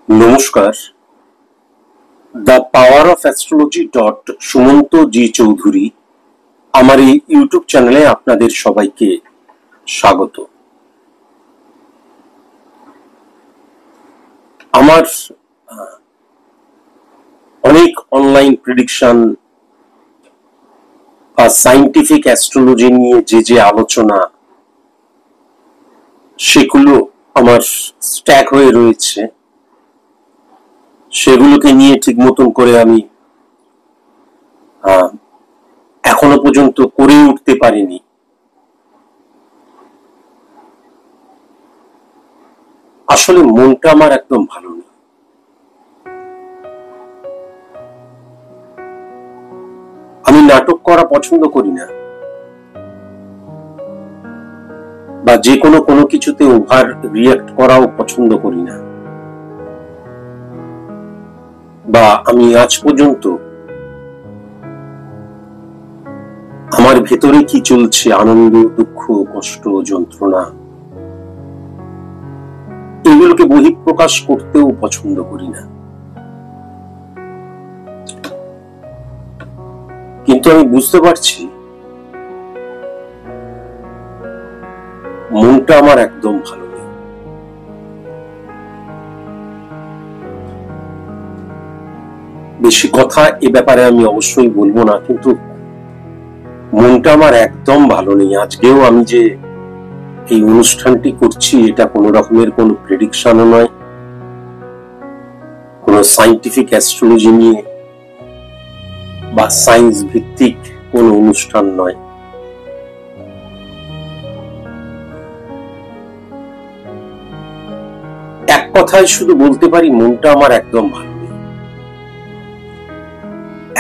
নমস্কার। The power of astrology Sumanta G Chowdhury আমার এই ইউটিউব চ্যানেলে আপনাদের সবাইকে স্বাগত। আমার অনেক অনলাইন প্রেডিকশন বা সায়েন্টিফিক অ্যাস্ট্রোলজি নিয়ে যে আলোচনা, সেগুলো আমার স্ট্যাক হয়ে রয়েছে। সেগুলোকে নিয়ে ঠিক মতন করে আমি এখনো পর্যন্ত করে উঠতে পারিনি। আসলে মনটা আমার একদম ভালো নেই। আমি নাটক করা পছন্দ করি না, বা যে কোনো কিছুতে ওভার রিয়াক্ট করাও পছন্দ করি না, বা আমি আজ পর্যন্ত আমার ভেতরে কি চলছে, আনন্দ, দুঃখ, কষ্ট, যন্ত্রণা, এগুলোকে বহিঃপ্রকাশ করতেও পছন্দ করি না। কিন্তু আমি বুঝতে পারছি মনটা আমার একদম ভালো নেই। বেশি কথা এ ব্যাপারে আমি অবশ্যই বলবো না, কিন্তু মনটা আমার একদম ভালো নেই। আজকেও আমি যে এই অনুষ্ঠানটি করছি, এটা কোনো রকমের কোনো প্রেডিকশনও নয়, কোনো সায়েন্টিফিক অ্যাস্ট্রোলজি নিয়ে বা সায়েন্স ভিত্তিক কোনো অনুষ্ঠান নয়। এক কথায় শুধু বলতে পারি, মনটা আমার একদম ভালো নেই,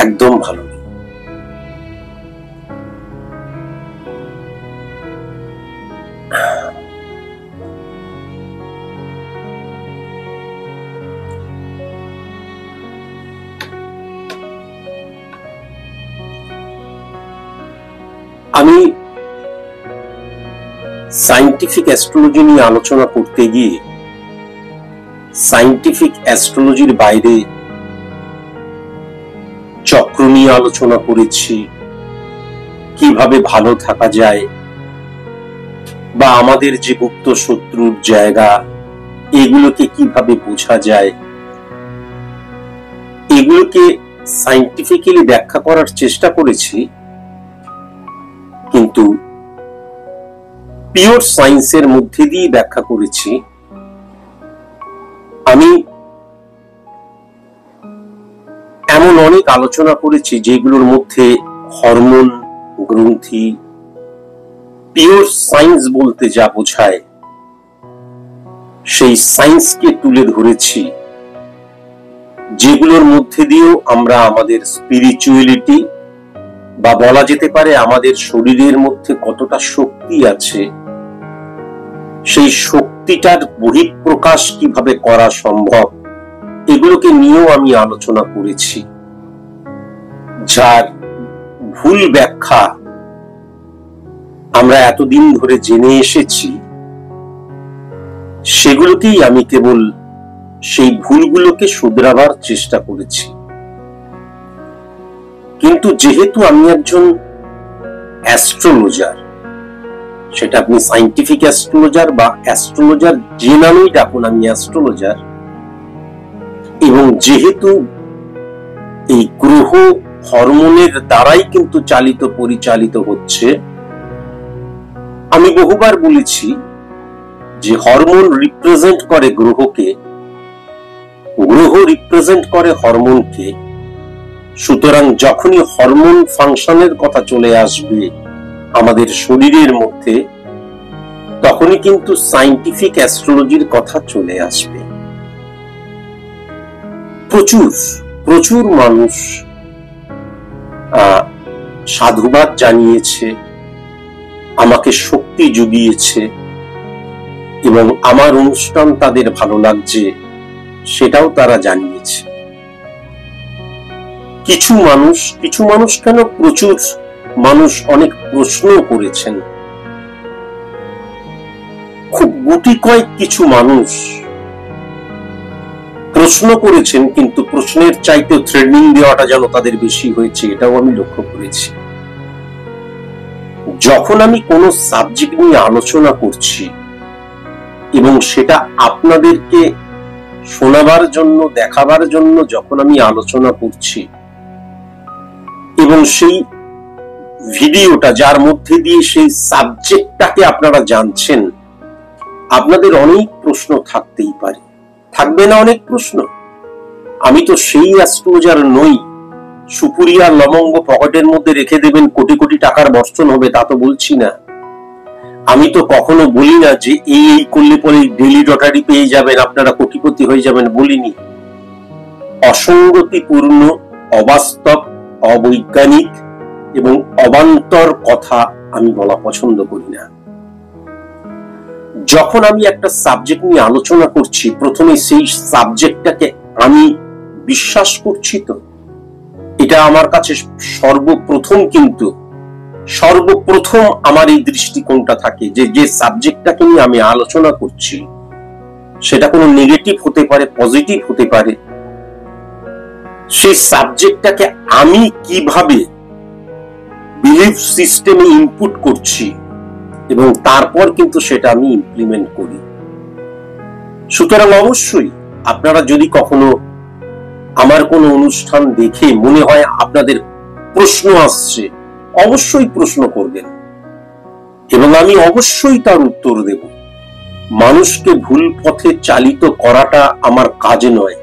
একদম ভালো নেই। আমি সায়েন্টিফিক অ্যাস্ট্রোলজি নিয়ে আলোচনা করতে গিয়ে সায়েন্টিফিক অ্যাস্ট্রোলজির বাইরে চক্র নিয়ে আলোচনা করেছি, কিভাবে ভালো থাকা যায়, বা আমাদের যে গুপ্ত শত্রুর জায়গা, এগুলোকে কিভাবে বোঝা যায়, এগুলোকে সায়েন্টিফিক্যালি ব্যাখ্যা করার চেষ্টা করেছি। কিন্তু পিওর সায়েন্সের মধ্যে দিয়ে ব্যাখ্যা করেছি। আমি এমন অনেক আলোচনা করেছি যেগুলোর মধ্যে হরমোন, গ্রন্থি, পিওর সায়েন্স বলতে যা বোঝায় সেই সায়েন্সকে তুলে ধরেছি, যেগুলোর মধ্যে দিয়েও আমরা আমাদের স্পিরিচুয়ালিটি, বা বলা যেতে পারে আমাদের শরীরের মধ্যে কতটা শক্তি আছে, সেই শক্তিটার বহিঃপ্রকাশ কিভাবে করা সম্ভব, এগুলোকে নিয়েও আমি আলোচনা করেছি। যার ভুল ব্যাখ্যা আমরা এতদিন ধরে জেনে এসেছি, সেগুলোকেই আমি কেবল সেই ভুলগুলোকে শুধরাবার চেষ্টা করেছি। কিন্তু যেহেতু আমি একজন অ্যাস্ট্রোলজার, সেটা আপনি সায়েন্টিফিক অ্যাস্ট্রোলজার বা অ্যাস্ট্রোলজার যে নামেই ডাকুন, আমি অ্যাস্ট্রোলজার, এবং যেহেতু এই গ্রহ হরমোনের দ্বারাই কিন্তু চালিত পরিচালিত হচ্ছে, আমি বহুবার বলেছি যে হরমোন রিপ্রেজেন্ট করে গ্রহকে, গ্রহ রিপ্রেজেন্ট করে হরমোনকে। সুতরাং যখনই হরমোন ফাংশনের কথা চলে আসবে আমাদের শরীরের মধ্যে, তখনই কিন্তু সায়েন্টিফিক অ্যাস্ট্রোলজির কথা চলে আসবে। প্রচুর প্রচুর মানুষ সাধুবাদ জানিয়েছে, আমাকে শক্তি জুগিয়েছে, এবং আমার অনুষ্ঠান তাদের ভালো লাগছে সেটাও তারা জানিয়েছে। কিছু মানুষ কেন, প্রচুর মানুষ অনেক প্রশ্ন করেছেন। খুব গুটি কয়েক কিছু মানুষ প্রশ্ন করেছেন, কিন্তু প্রশ্নের চাইতে থ্রেডনিং দেওয়াটা যেন তাদের বেশি হয়েছে, এটাও আমি লক্ষ্য করেছি। যখন আমি কোনো সাবজেক্ট নিয়ে আলোচনা করছি এবং সেটা আপনাদেরকে শোনাবার জন্য, দেখাবার জন্য যখন আমি আলোচনা করছি, এবং সেই ভিডিওটা যার মধ্যে দিয়ে সেই সাবজেক্টটাকে আপনারা জানছেন, আপনাদের অনেক প্রশ্ন থাকতেই পারে। থাকবে না অনেক প্রশ্ন? আমি তো সেই অ্যাস্ট্রোলজার নই, সুপুরি আর লবঙ্গ পকেটের মধ্যে রেখে দেবেন কোটি কোটি টাকার বর্ষণ হবে, তা তো বলছি না। আমি তো কখনো বলি না যে এই করলে পরে ডেলি লটারি পেয়ে যাবেন, আপনারা কোটিপতি হয়ে যাবেন, বলিনি। অসঙ্গতিপূর্ণ, অবাস্তব, অবৈজ্ঞানিক এবং অবান্তর কথা আমি বলা পছন্দ করি না। যখন আমি একটা সাবজেক্ট নিয়ে আলোচনা করছি, প্রথমে সেই সাবজেক্টটাকে আমি বিশ্বাস করছি তো, এটা আমার কাছে সর্বপ্রথম, কিন্তু সর্বপ্রথম আমার এই দৃষ্টিকোণটা থাকে যে যে সাবজেক্টটাকে নিয়ে আমি আলোচনা করছি সেটা কোনো নেগেটিভ হতে পারে, পজিটিভ হতে পারে। সেই সাবজেক্টটাকে আমি কিভাবে বিলিফ সিস্টেমে ইনপুট করছি এবং তারপর কিন্তু সেটা আমি ইমপ্লিমেন্ট করি। সুতরাং অবশ্যই আপনারা যদি কখনো আমার কোনো অনুষ্ঠান দেখে মনে হয় আপনাদের প্রশ্ন আসছে, অবশ্যই প্রশ্ন করবেন এবং আমি অবশ্যই তার উত্তর দেব। মানুষকে ভুল পথে চালিত করাটা আমার কাজ নয়,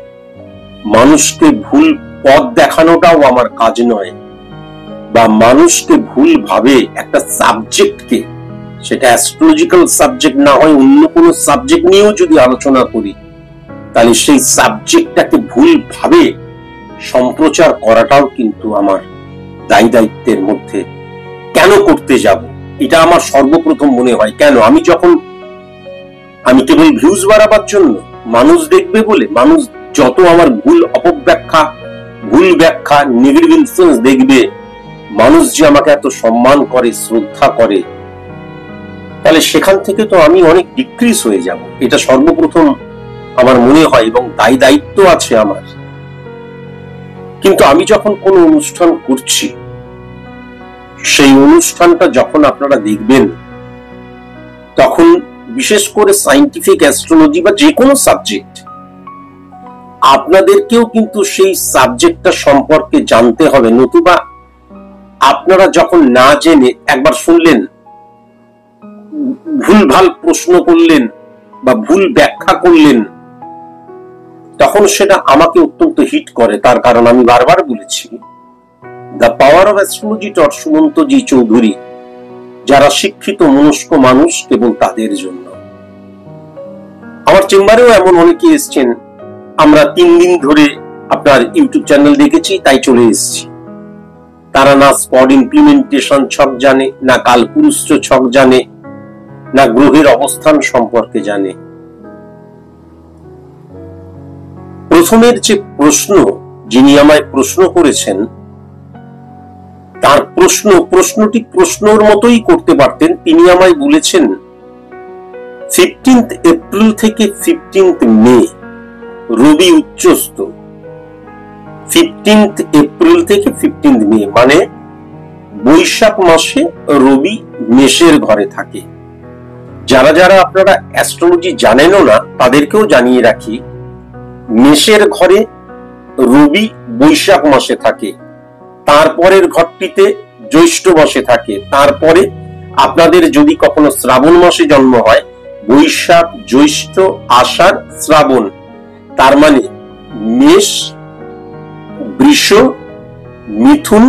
মানুষকে ভুল পথ দেখানোটাও আমার কাজ নয়, বা মানুষকে ভুল ভাবে একটা সাবজেক্টকে, সেটা অ্যাস্ট্রোলজিক্যাল সাবজেক্ট না হয় অন্য কোনো সাবজেক্ট নিয়েও যদি আলোচনা করি, তাহলে সেই সাবজেক্টটাকে ভুল ভাবে সম্প্রচার করাটাও কিন্তু আমার দায়ী দায়িত্বের মধ্যে। কেন করতে যাব? এটা আমার সর্বপ্রথম মনে হয়। কেন? আমি কেবল ভিউজ বাড়াবার জন্য, মানুষ দেখবে বলে, মানুষ যত আমার ভুল অপব্যাখ্যা, ভুল ব্যাখ্যা, নেগেটিভ ইনফ্লুয়েন্স দেখবে, মানুষ যে আমাকে এত সম্মান করে, শ্রদ্ধা করে, তাহলে সেখান থেকে তো আমি অনেক ডিক্রিজ হয়ে যাব। এটা সর্বপ্রথম আমার মনে হয় এবং দায়ী দায়িত্ব আছে আমার। কিন্তু আমি যখন কোনো অনুষ্ঠান করছি, সেই অনুষ্ঠানটা যখন আপনারা দেখবেন, তখন বিশেষ করে সায়েন্টিফিক অ্যাস্ট্রোলজি বা যে কোনো সাবজেক্ট, আপনাদেরকেও কিন্তু সেই সাবজেক্টটা সম্পর্কে জানতে হবে। নতুবা আপনারা যখন না জেনে একবার শুনলেন, ভুলভাল প্রশ্ন করলেন বা ভুল ব্যাখ্যা করলেন, তখন সেটা আমাকে অত্যন্ত হিট করে। তার কারণ আমি বারবার বলেছি, the power of astrology dot Sumanta G Chowdhury, যারা শিক্ষিত মনস্ক মানুষ, কেবল তাদের জন্য। আমার চেম্বারেও এমন অনেকে এসছেন, আমরা 3 দিন ধরে আপনার ইউটিউব চ্যানেল দেখেছি তাই চলে এসেছি। তারা না স্পট ইমপ্লিমেন্টেশন ছক জানে, না কালপুরুষ ছক জানে, না গ্রহের অবস্থান সম্পর্কে জানে। প্রথমের যে প্রশ্ন, যিনি আমায় প্রশ্ন করেছেন, তার প্রশ্নটি প্রশ্নর মতোই করতে পারতেন। তিনি আমায় বলেছেন 15 এপ্রিল থেকে 15 মে রবি উচ্চস্থ। 15 এপ্রিল থেকে 15 মে মানে বৈশাখ মাসে রবি মেষের ঘরে থাকে। যারা যারা আপনারা অ্যাস্ট্রোলজি জানেনও না, তাদেরকেও জানিয়ে রাখি, মেষের ঘরে রবি বৈশাখ মাসে থাকে, তারপরের ঘরটিতে জ্যৈষ্ঠ মাসে থাকে, তারপরে আপনাদের যদি কখনো শ্রাবণ মাসে জন্ম হয়, বৈশাখ, জ্যৈষ্ঠ, আষাঢ়, শ্রাবণ, তার মানে মেষ, বৃষ, মিথুন,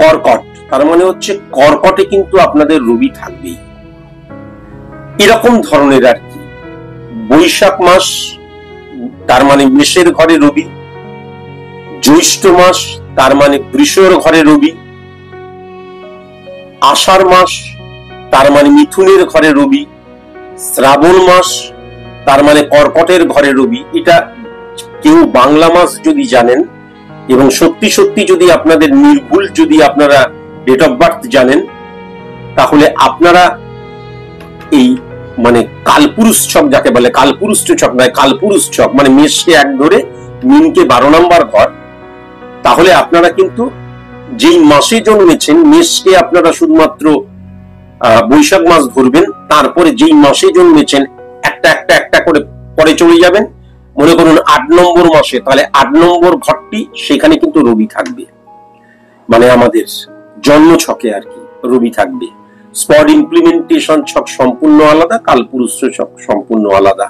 কর্কট, তার মানে হচ্ছে কর্কটে কিন্তু আপনাদের রবি থাকবেই। এরকম ধরনের আর কি। বৈশাখ মাস তার মানে মেষের ঘরে রবি, জ্যৈষ্ঠ মাস তার মানে বৃষের ঘরে রবি, আষাঢ় মাস তার মানে মিথুনের ঘরে রবি, শ্রাবণ মাস তার মানে কর্কটের ঘরে রবি। এটা কেউ বাংলা মাস যদি জানেন এবং সত্যি সত্যি যদি আপনাদের নির্ভুল যদি আপনারা ডেট অফ বার্থ জানেন, তাহলে আপনারা এই মানে কালপুরুষ ছক যাকে বলে, কালপুরুষ ছক নয়, কালপুরুষ ছক মানে মেষকে 1 ধরে মিনকে 12 নম্বর ঘর, তাহলে আপনারা কিন্তু যেই মাসে জন্মেছেন মেষকে আপনারা শুধুমাত্র বৈশাখ মাস ধরবেন, তারপরে যেই মাসে জন্মেছেন একটা একটা একটা করে পরে চলে যাবেন। মনে করুন 8 নম্বর মাসে, তাহলে 8 নম্বর ঘরটি সেখানে কিন্তু রবি থাকবে, মানে আমাদের জন্ম ছকে আর কি রবি থাকবে। স্পট ইমপ্লিমেন্টেশন ছক সম্পূর্ণ আলাদা, কালপুরুষ ছক সম্পূর্ণ আলাদা,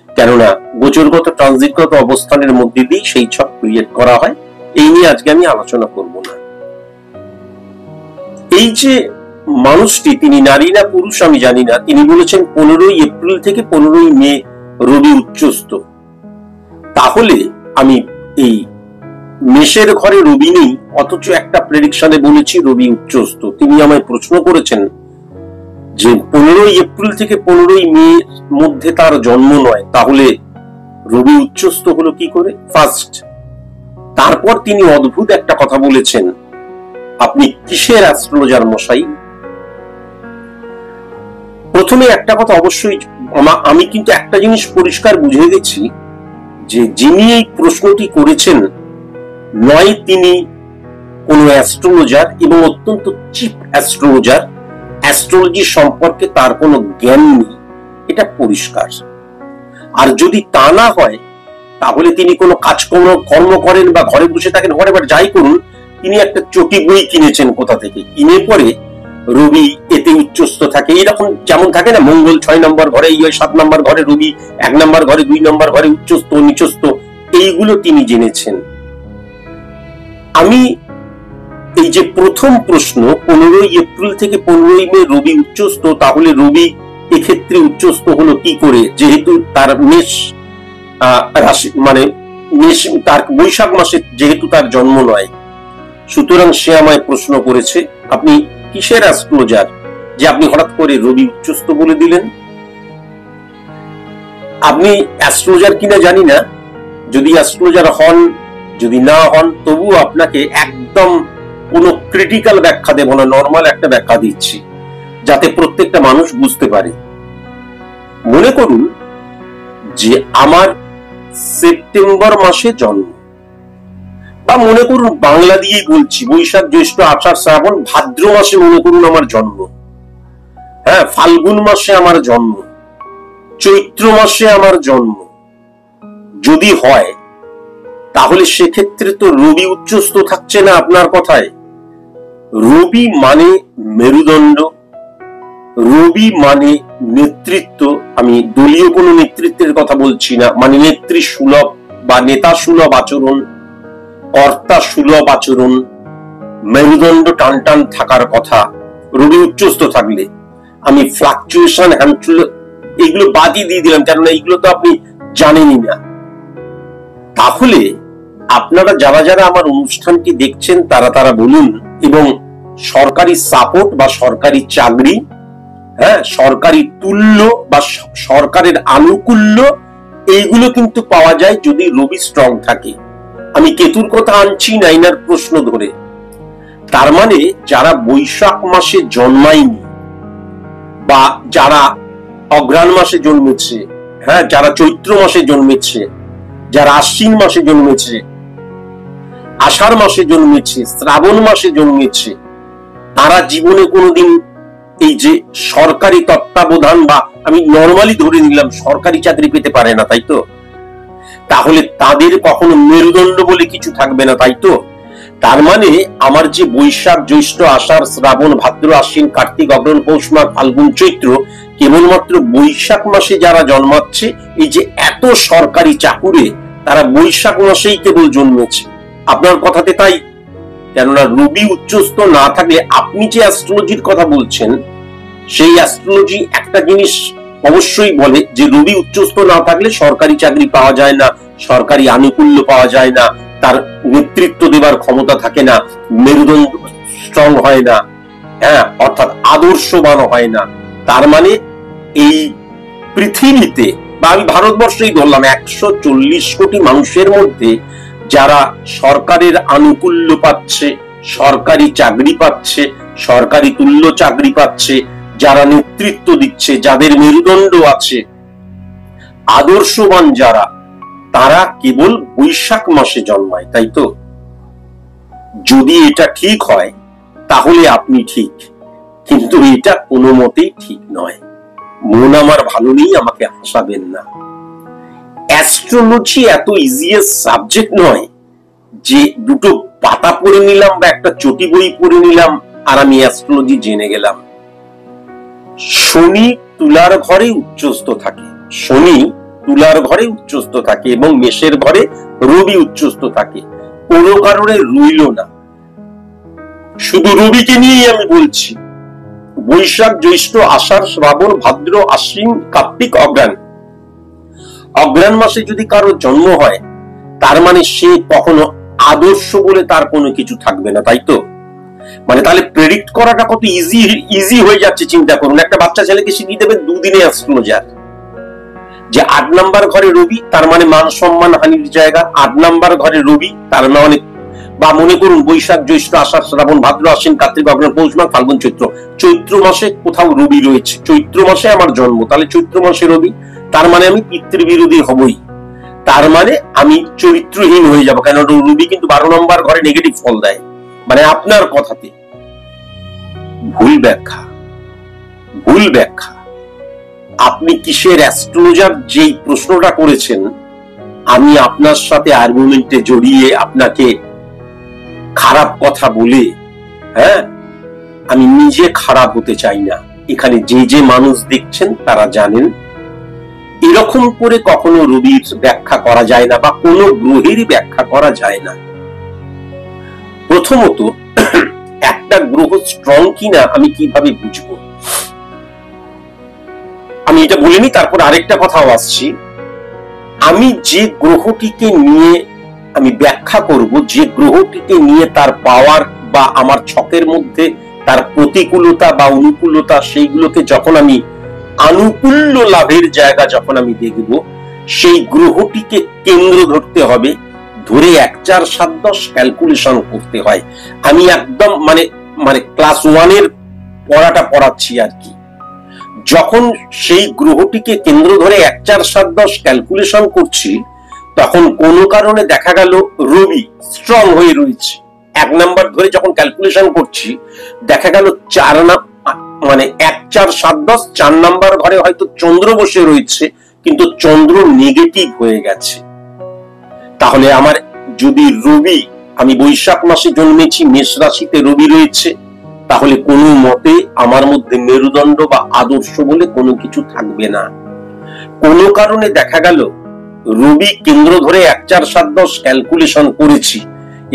কেননা গোচরগত ট্রানজিটগত অবস্থানের মধ্যে দিয়ে সেই ছক ক্রিয়েট করা হয়। এই নিয়ে আজকে আমি আলোচনা করব না। এই যে মানুষটি, তিনি নারী না পুরুষ আমি জানি না, তিনি বলেছেন 15 এপ্রিল থেকে 15 মে রবি উচ্চস্থ। তাহলে আমি এই মেষের ঘরে রবি নেই, অথচ একটা প্রেডিকশনে বলেছি রবি উচ্চস্থ। তিনি আমায় প্রশ্ন করেছেন যে 15 এপ্রিল থেকে 15 মে মধ্যে তার জন্ম নয়, তাহলে রবি উচ্চস্থ হলো কি করে? ফার্স্ট। তারপর তিনি অদ্ভুত একটা কথা বলেছেন, আপনি কিসের অ্যাস্ট্রোলজার মশাই? প্রথমে একটা কথা অবশ্যই আমি কিন্তু একটা জিনিস পরিষ্কার বুঝে গেছি যে যিনি এই প্রশ্নটি করেছেন নয় তিনি কোন অ্যাস্ট্রোলজার এবং অত্যন্ত চিপ অ্যাস্ট্রোলজার, অ্যাস্ট্রোলজি সম্পর্কে তার কোনো জ্ঞান নেই, এটা পরিষ্কার। আর যদি তা না হয় তাহলে তিনি কোনো কর্ম করেন বা ঘরে বসে থাকেন, ঘরে বা যাই করুন, তিনি একটা চটি বই কিনেছেন কোথা থেকে, কিনে পরে রবি এতে উচ্চস্থ থাকে, এরকম যেমন থাকে না মঙ্গল 6 নম্বর ঘরে, 7 নম্বর ঘরে রবি, 1 নম্বর ঘরে 2 নম্বর ঘরে উচ্চস্থ নিচস্থ, এইগুলো তিনি জেনেছেন। আমি এই যে প্রথম প্রশ্ন 15 এপ্রিল থেকে 15 মে রবি উচ্চস্থ, তাহলে রবি এক্ষেত্রে উচ্চস্থ হলো কি করে, যেহেতু তার মেষ রাশি মানে মেষ, তার বৈশাখ মাসে যেহেতু তার জন্ম নয়, সুতরাং সে আমায় প্রশ্ন করেছে আপনি কিসের অ্যাস্ট্রোলজার যে আপনি হঠাৎ করে রবি উচ্চস্থ বলে দিলেন। আপনি অ্যাস্ট্রোলজার কিনা জানি না, যদি অ্যাস্ট্রোলজার হন যদি না হন তবু আপনাকে একদম কোনো ক্রিটিক্যাল ব্যাখ্যা দেব না, নর্মাল একটা ব্যাখ্যা দিচ্ছি যাতে প্রত্যেকটা মানুষ বুঝতে পারে। মনে করুন যে আমার সেপ্টেম্বর মাসে জন্ম, বা মনে করুন বাংলা দিয়েই বলছি বৈশাখ জ্যৈষ্ঠ আষাঢ় শ্রাবণ ভাদ্র মাসে মনে করুন আমার জন্ম, হ্যাঁ ফাল্গুন মাসে আমার জন্ম, চৈত্র মাসে আমার জন্ম যদি হয়, তাহলে সেক্ষেত্রে তো রবি উচ্চস্থ থাকছে না আপনার কথায়। রবি মানে মেরুদণ্ড, রবি মানে নেতৃত্ব, আমি দলীয় কোনো নেতৃত্বের কথা বলছি না, মানে নেত্রী সুলভ বা নেতা সুলভ আচরণ, কর্তা সুলভ আচরণ, মেরুদণ্ড টান টান থাকার কথা রবি উচ্চস্থ থাকলে। আমি ফ্লাকচুয়েশন এইগুলো বাদই দিয়ে দিলাম, কেননা এইগুলো তো আপনি জানেনই না। তাহলে আপনারা যারা যারা আমার অনুষ্ঠানটি দেখছেন তারা বলুন, এবং সরকারি সাপোর্ট বা সরকারি চাকরি, হ্যাঁ সরকারি তুল্য বা সরকারের আনুকূল্য, এইগুলো কিন্তু পাওয়া যায় যদি রবি স্ট্রং থাকে। আমি কেতুর কথা আনছি না ইনার প্রশ্ন ধরে। তার মানে যারা বৈশাখ মাসে জন্মায়নি বা যারা অগ্রহায়ণ মাসে জন্মেছে, হ্যাঁ যারা চৈত্র মাসে জন্মেছে, যারা আশ্বিন মাসে জন্মেছে, আষাঢ় মাসে জন্মেছে, শ্রাবণ মাসে জন্মেছে, তারা জীবনে কোনোদিন এই যে সরকারি তত্ত্বাবধান বা আমি নর্মালি ধরে নিলাম সরকারি চাকরি পেতে পারে না, তাই তো? তাহলে তাদের কখনো মেরুদণ্ড বলে কিছু থাকবে না, তাই তো? তার মানে আমার যে বৈশাখ জ্যৈষ্ঠ আষাঢ় শ্রাবণ ভাদ্র আশ্বিন কার্তিক অগ্রহায়ণ পৌষ মাঘ ফাল্গুন চৈত্র, কেবলমাত্র বৈশাখ মাসে যারা জন্মাচ্ছে, এই যে এত সরকারি চাকুরে, তারা বৈশাখ মাসেই কেবল জন্মেছে। আপনার কথাতে তাই, কেননা রবি উচ্চস্থ না থাকলে আপনি যে অ্যাস্ট্রোলজির কথা বলছেন সেই অ্যাস্ট্রোলজি একটা জিনিস অবশ্যই বলে যে রবি উচ্চস্থ না থাকলে সরকারি চাকরি পাওয়া যায় না, সরকারি আনুকূল্য পাওয়া যায় না, তার নেতৃত্ব দেবার ক্ষমতা থাকে না, মেরুদণ্ড স্ট্রং হয় না, হ্যাঁ অর্থাৎ আদর্শবান হয় না। তার মানে এই পৃথিবীতে বা আমি ভারতবর্ষেই ধরলাম 140 কোটি মানুষের মধ্যে যারা সরকারের আনুকূল্য পাচ্ছে, সরকারি চাকরি পাচ্ছে, সরকারি তুল্য চাকরি পাচ্ছে, যারা নেতৃত্ব দিচ্ছে, যাদের মেরুদণ্ড আছে, আদর্শবান যারা, তারা কেবল বৈশাখ মাসে জন্মায়, তাই তো? যদি এটা ঠিক হয় তাহলে আপনি ঠিক, কিন্তু এটা কোনো মতেই ঠিক নয়। মন আমার ভালো নেই, আমাকে হাসাবেন না। অ্যাস্ট্রোলজি এত ইজিয়েস্ট সাবজেক্ট নয় যে দুটো পাতা পড়ে নিলাম বা একটা চটি বই পড়ে নিলাম আর আমি অ্যাস্ট্রোলজি জেনে গেলাম। শনি তুলার ঘরে উচ্চস্থ থাকে, শনি তুলার ঘরে উচ্চস্থ থাকে এবং মেষের ঘরে রবি উচ্চস্থ থাকে। কোনো কারণে রইল না, শুধু রবিকে নিয়েই আমি বলছি। বৈশাখ, জ্যৈষ্ঠ, আষাঢ়, শ্রাবণ, ভাদ্র, আশ্বিন, কার্তিক, অগ্রহায়ণ, অগ্রহায়ণ মাসে যদি কারো জন্ম হয় তার মানে সে কখনো আদর্শ বলে তার কোনো কিছু থাকবে না, তাই তো? মানে তাহলে প্রেডিক্ট করাটা কত ইজি হয়ে যাচ্ছে। চিন্তা করুন, একটা বাচ্চা ছেলেকে শিখিয়ে দেবে দুদিনে অ্যাস্ট্রোলজার যে 8 নাম্বার ঘরে রবি, তার মানে মান সম্মান হানির জায়গা। 8 নাম্বার ঘরে রবি তার মানে, বা মনে করুন বৈশাখ, জ্যৈষ্ঠ, আষাঢ়, শ্রাবণ, ভাদ্র, আশ্বিন, কার্তিক, অগ্রহায়ণ, পৌষ মাঘ, ফাল্গুন, চৈত্র, চৈত্র মাসে কোথাও রবি রয়েছে, চৈত্র মাসে আমার জন্ম, তাহলে চৈত্র মাসে রবি, তার মানে আমি পিতৃবিরোধী হবই, তার মানে আমি চরিত্রহীন হয়ে যাব, কেন রবি কিন্তু 12 নম্বর ঘরে নেগেটিভ ফল দেয়। মানে আপনার কথাতে ভুল ব্যাখ্যা, ভুল ব্যাখ্যা। আপনি কিসের অ্যাস্ট্রোলজার যেই প্রশ্নটা করেছেন, আমি আপনার সাথে আর্গুমেন্টে জড়িয়ে আপনাকে খারাপ কথা বলে, হ্যাঁ, আমি নিজে খারাপ হতে চাই না। এখানে যে যে মানুষ দেখছেন তারা জানেন এরকম করে কখনো রবির ব্যাখ্যা করা যায় না বা কোনো গ্রহেরই ব্যাখ্যা করা যায় না। প্রথমত, একটা গ্রহ স্ট্রং কিনা আমি কিভাবে বুঝবো? আমি এটা বলিনি, তারপর আরেকটা কথাও আসছি। আমি যে গ্রহটিকে নিয়ে আমি ব্যাখ্যা করব, যে গ্রহটিকে নিয়ে তার পাওয়ার বা আমার ছকের মধ্যে তার প্রতিকূলতা বা অনুকূলতা, সেইগুলোকে যখন আমি আনুকূল্য লাভের জায়গা যখন আমি দেখব, সেই গ্রহটিকে কেন্দ্র ধরতে হবে, ধরে 1 4 7 10 ক্যালকুলেশন করতে হয়। আমি একদম মানে ক্লাস 1 এর পড়াটা পড়াচ্ছি আর কি। যখন সেই গ্রহটিকে কেন্দ্র ধরে 1 4 7 10 ক্যালকুলেশন করছি, তখন কোনো কারণে দেখা গেল রবি স্ট্রং হয়ে রয়েছে। 1 নাম্বার ধরে যখন ক্যালকুলেশন করছি, দেখা গেল 1 4 7 10 4 নাম্বার ঘরে হয়তো চন্দ্র বসে রয়েছে, কিন্তু চন্দ্র নেগেটিভ হয়ে গেছে। তাহলে আমার যদি রবি, আমি বৈশাখ মাসে জন্মেছি, মেষ রাশিতে রবি রয়েছে, তাহলে কোনো মতে আমার মধ্যে মেরুদণ্ড বা আদর্শ বলে কোনো কিছু থাকবে না। কোনো কারণে দেখা গেল রবি কেন্দ্র ধরে 1 4 7 10 ক্যালকুলেশন করেছি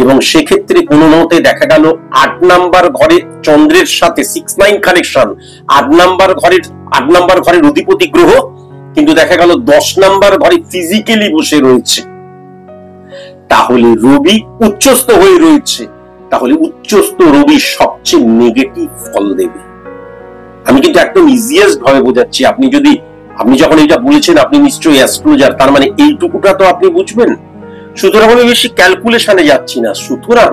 এবং সেক্ষেত্রে কোনো মতে দেখা গেল 8 নাম্বার ঘরে চন্দ্রের সাথে 6 9 কানেকশন, 8 নাম্বার ঘরের অধিপতি গ্রহ, কিন্তু দেখা গেল 10 নাম্বার ঘরে ফিজিক্যালি বসে রয়েছে, তাহলে রবি উচ্চস্থ হয়ে রয়েছে, তাহলে উচ্চস্থ রবি সবচেয়ে নেগেটিভ ফল দেবে। আমি কিন্তু একদম ইজিয়েস্ট ভাবে বোঝাচ্ছি। আপনি যখন এটা বলেছেন আপনি নিশ্চয়ই অ্যাস্ট্রোলজার, তার মানে এইটুকুটা তো আপনি বুঝবেন। সুতরাং আমি বেশি ক্যালকুলেশনে যাচ্ছি না। সুতরাং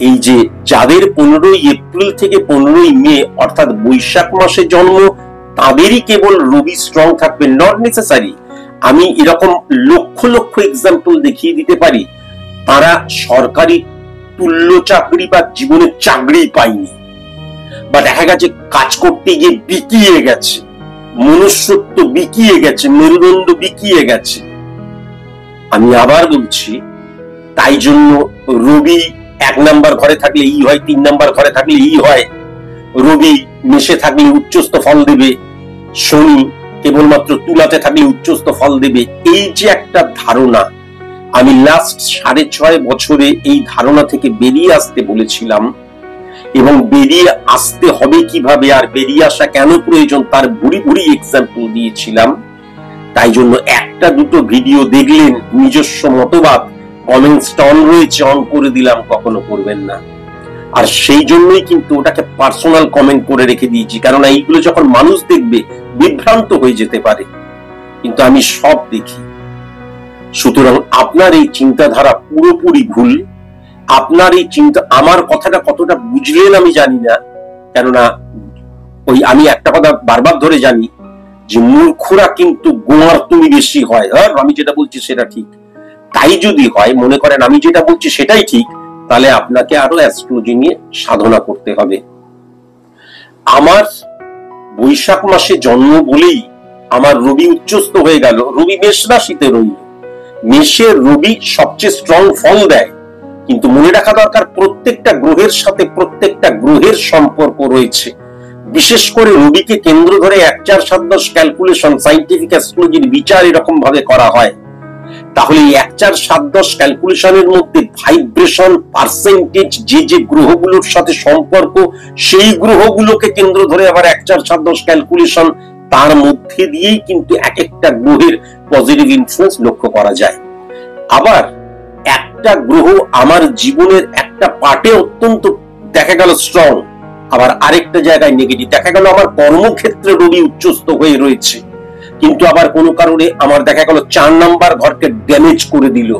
এই যে যাদের 15ই এপ্রিল থেকে 15ই মে অর্থাৎ বৈশাখ মাসে জন্ম, তাদেরই কেবল রবি স্ট্রং থাকবে, নট নেসেসারি। আমি এরকম লক্ষ লক্ষ এক্সাম্পল দেখিয়ে দিতে পারি, তারা সরকারি তুল্য চাকরি বা জীবনের চাকরি পায়নি, বা দেখা গেছে কাজ করতে গিয়ে বিকিয়ে গেছে, মনুষ্যত্ব বিকিয়ে গেছে, মেরুদণ্ড বিকিয়ে গেছে। আমি আবার বলছি, তাই জন্য রবি 1 নাম্বার ঘরে থাকলে ই হয়, 3 নাম্বার ঘরে থাকলে ই হয়, রবি মেষে থাকলে উচ্চস্থ ফল দেবে, শনি কেবলমাত্র তুলাতে থাকলে উচ্চস্থ ফল দেবে। এই যে একটা ধারণা, আমি লাস্ট 6.5 বছরে এই ধারণা থেকে বেরিয়ে আসতে বলেছিলাম, এবং বেরিয়ে আসতে হবে কিভাবে আর বেরিয়ে আসা কেন প্রয়োজন তার ভুরি ভুরি এক্সাম্পল দিয়েছিলাম। তাই জন্য 1টা 2টো ভিডিও দেখলেন, নিজস্ব মতবাদ কমেন্টসটা অন রয়েছে, অন করে দিলাম, কখনো করবেন না। আর সেই জন্যই কিন্তু ওটাকে পার্সোনাল কমেন্ট করে রেখে দিয়েছি, কারণ এইগুলো যখন মানুষ দেখবে বিভ্রান্ত হয়ে যেতে পারে, কিন্তু আমি সব দেখি। সুতরাং আপনার এই চিন্তাধারা পুরোপুরি ভুল। আপনার এই চিন্তা, আমার কথাটা কতটা বুঝলেন আমি জানি না, কেননা ওই আমি একটা কথা বারবার ধরে জানি যে মূর্খরা কিন্তু গোয়ার তুমি বেশি হয়, আমি যেটা বলছি সেটা ঠিক। তাই যদি হয়, মনে করেন আমি যেটা বলছি সেটাই ঠিক, তাহলে আপনাকে আরো অ্যাস্ট্রোলজি নিয়ে সাধনা করতে হবে। আমার বৈশাখ মাসে জন্ম বলেই আমার রবি উচ্চস্থ হয়ে গেল, রবি মেষ রাশিতে রইল। মেষের রবি সবচেয়ে স্ট্রং ফল দেয়, কিন্তু মনে রাখা দরকার প্রত্যেকটা গ্রহের সাথে প্রত্যেকটা গ্রহের সম্পর্ক রয়েছে। বিশেষ করে রবিকে কেন্দ্র ধরে 1, 4, 7, 10 ক্যালকুলেশন সাইন্টিফিক অ্যাস্ট্রোলজির বিচার এরকম ভাবে করা হয়। তাহলে 1, 4, 7, 10 ক্যালকুলেশনের মধ্যে ভাইব্রেশন পার্সেন্টেজ যে গ্রহগুলোর সাথে সম্পর্ক, সেই গ্রহগুলোকে কেন্দ্র ধরে আবার 1, 4, 7, 10 ক্যালকুলেশন, তার মধ্যে দিয়েই কিন্তু এক একটা গ্রহের পজিটিভ ইনফ্লুয়েন্স লক্ষ্য করা যায়। আবার একটা গ্রহ আমার জীবনের একটা পার্টে অত্যন্ত দেখা গেল স্ট্রং, আবার আরেকটা জায়গায় নেগেটিভ। দেখা গেল আমার কর্মক্ষেত্রে রবি উচ্চস্থ হয়ে রয়েছে, কিন্তু আবার কোনো কারণে আমার দেখা গেল 4 নাম্বার ঘরকে ড্যামেজ করে দিল।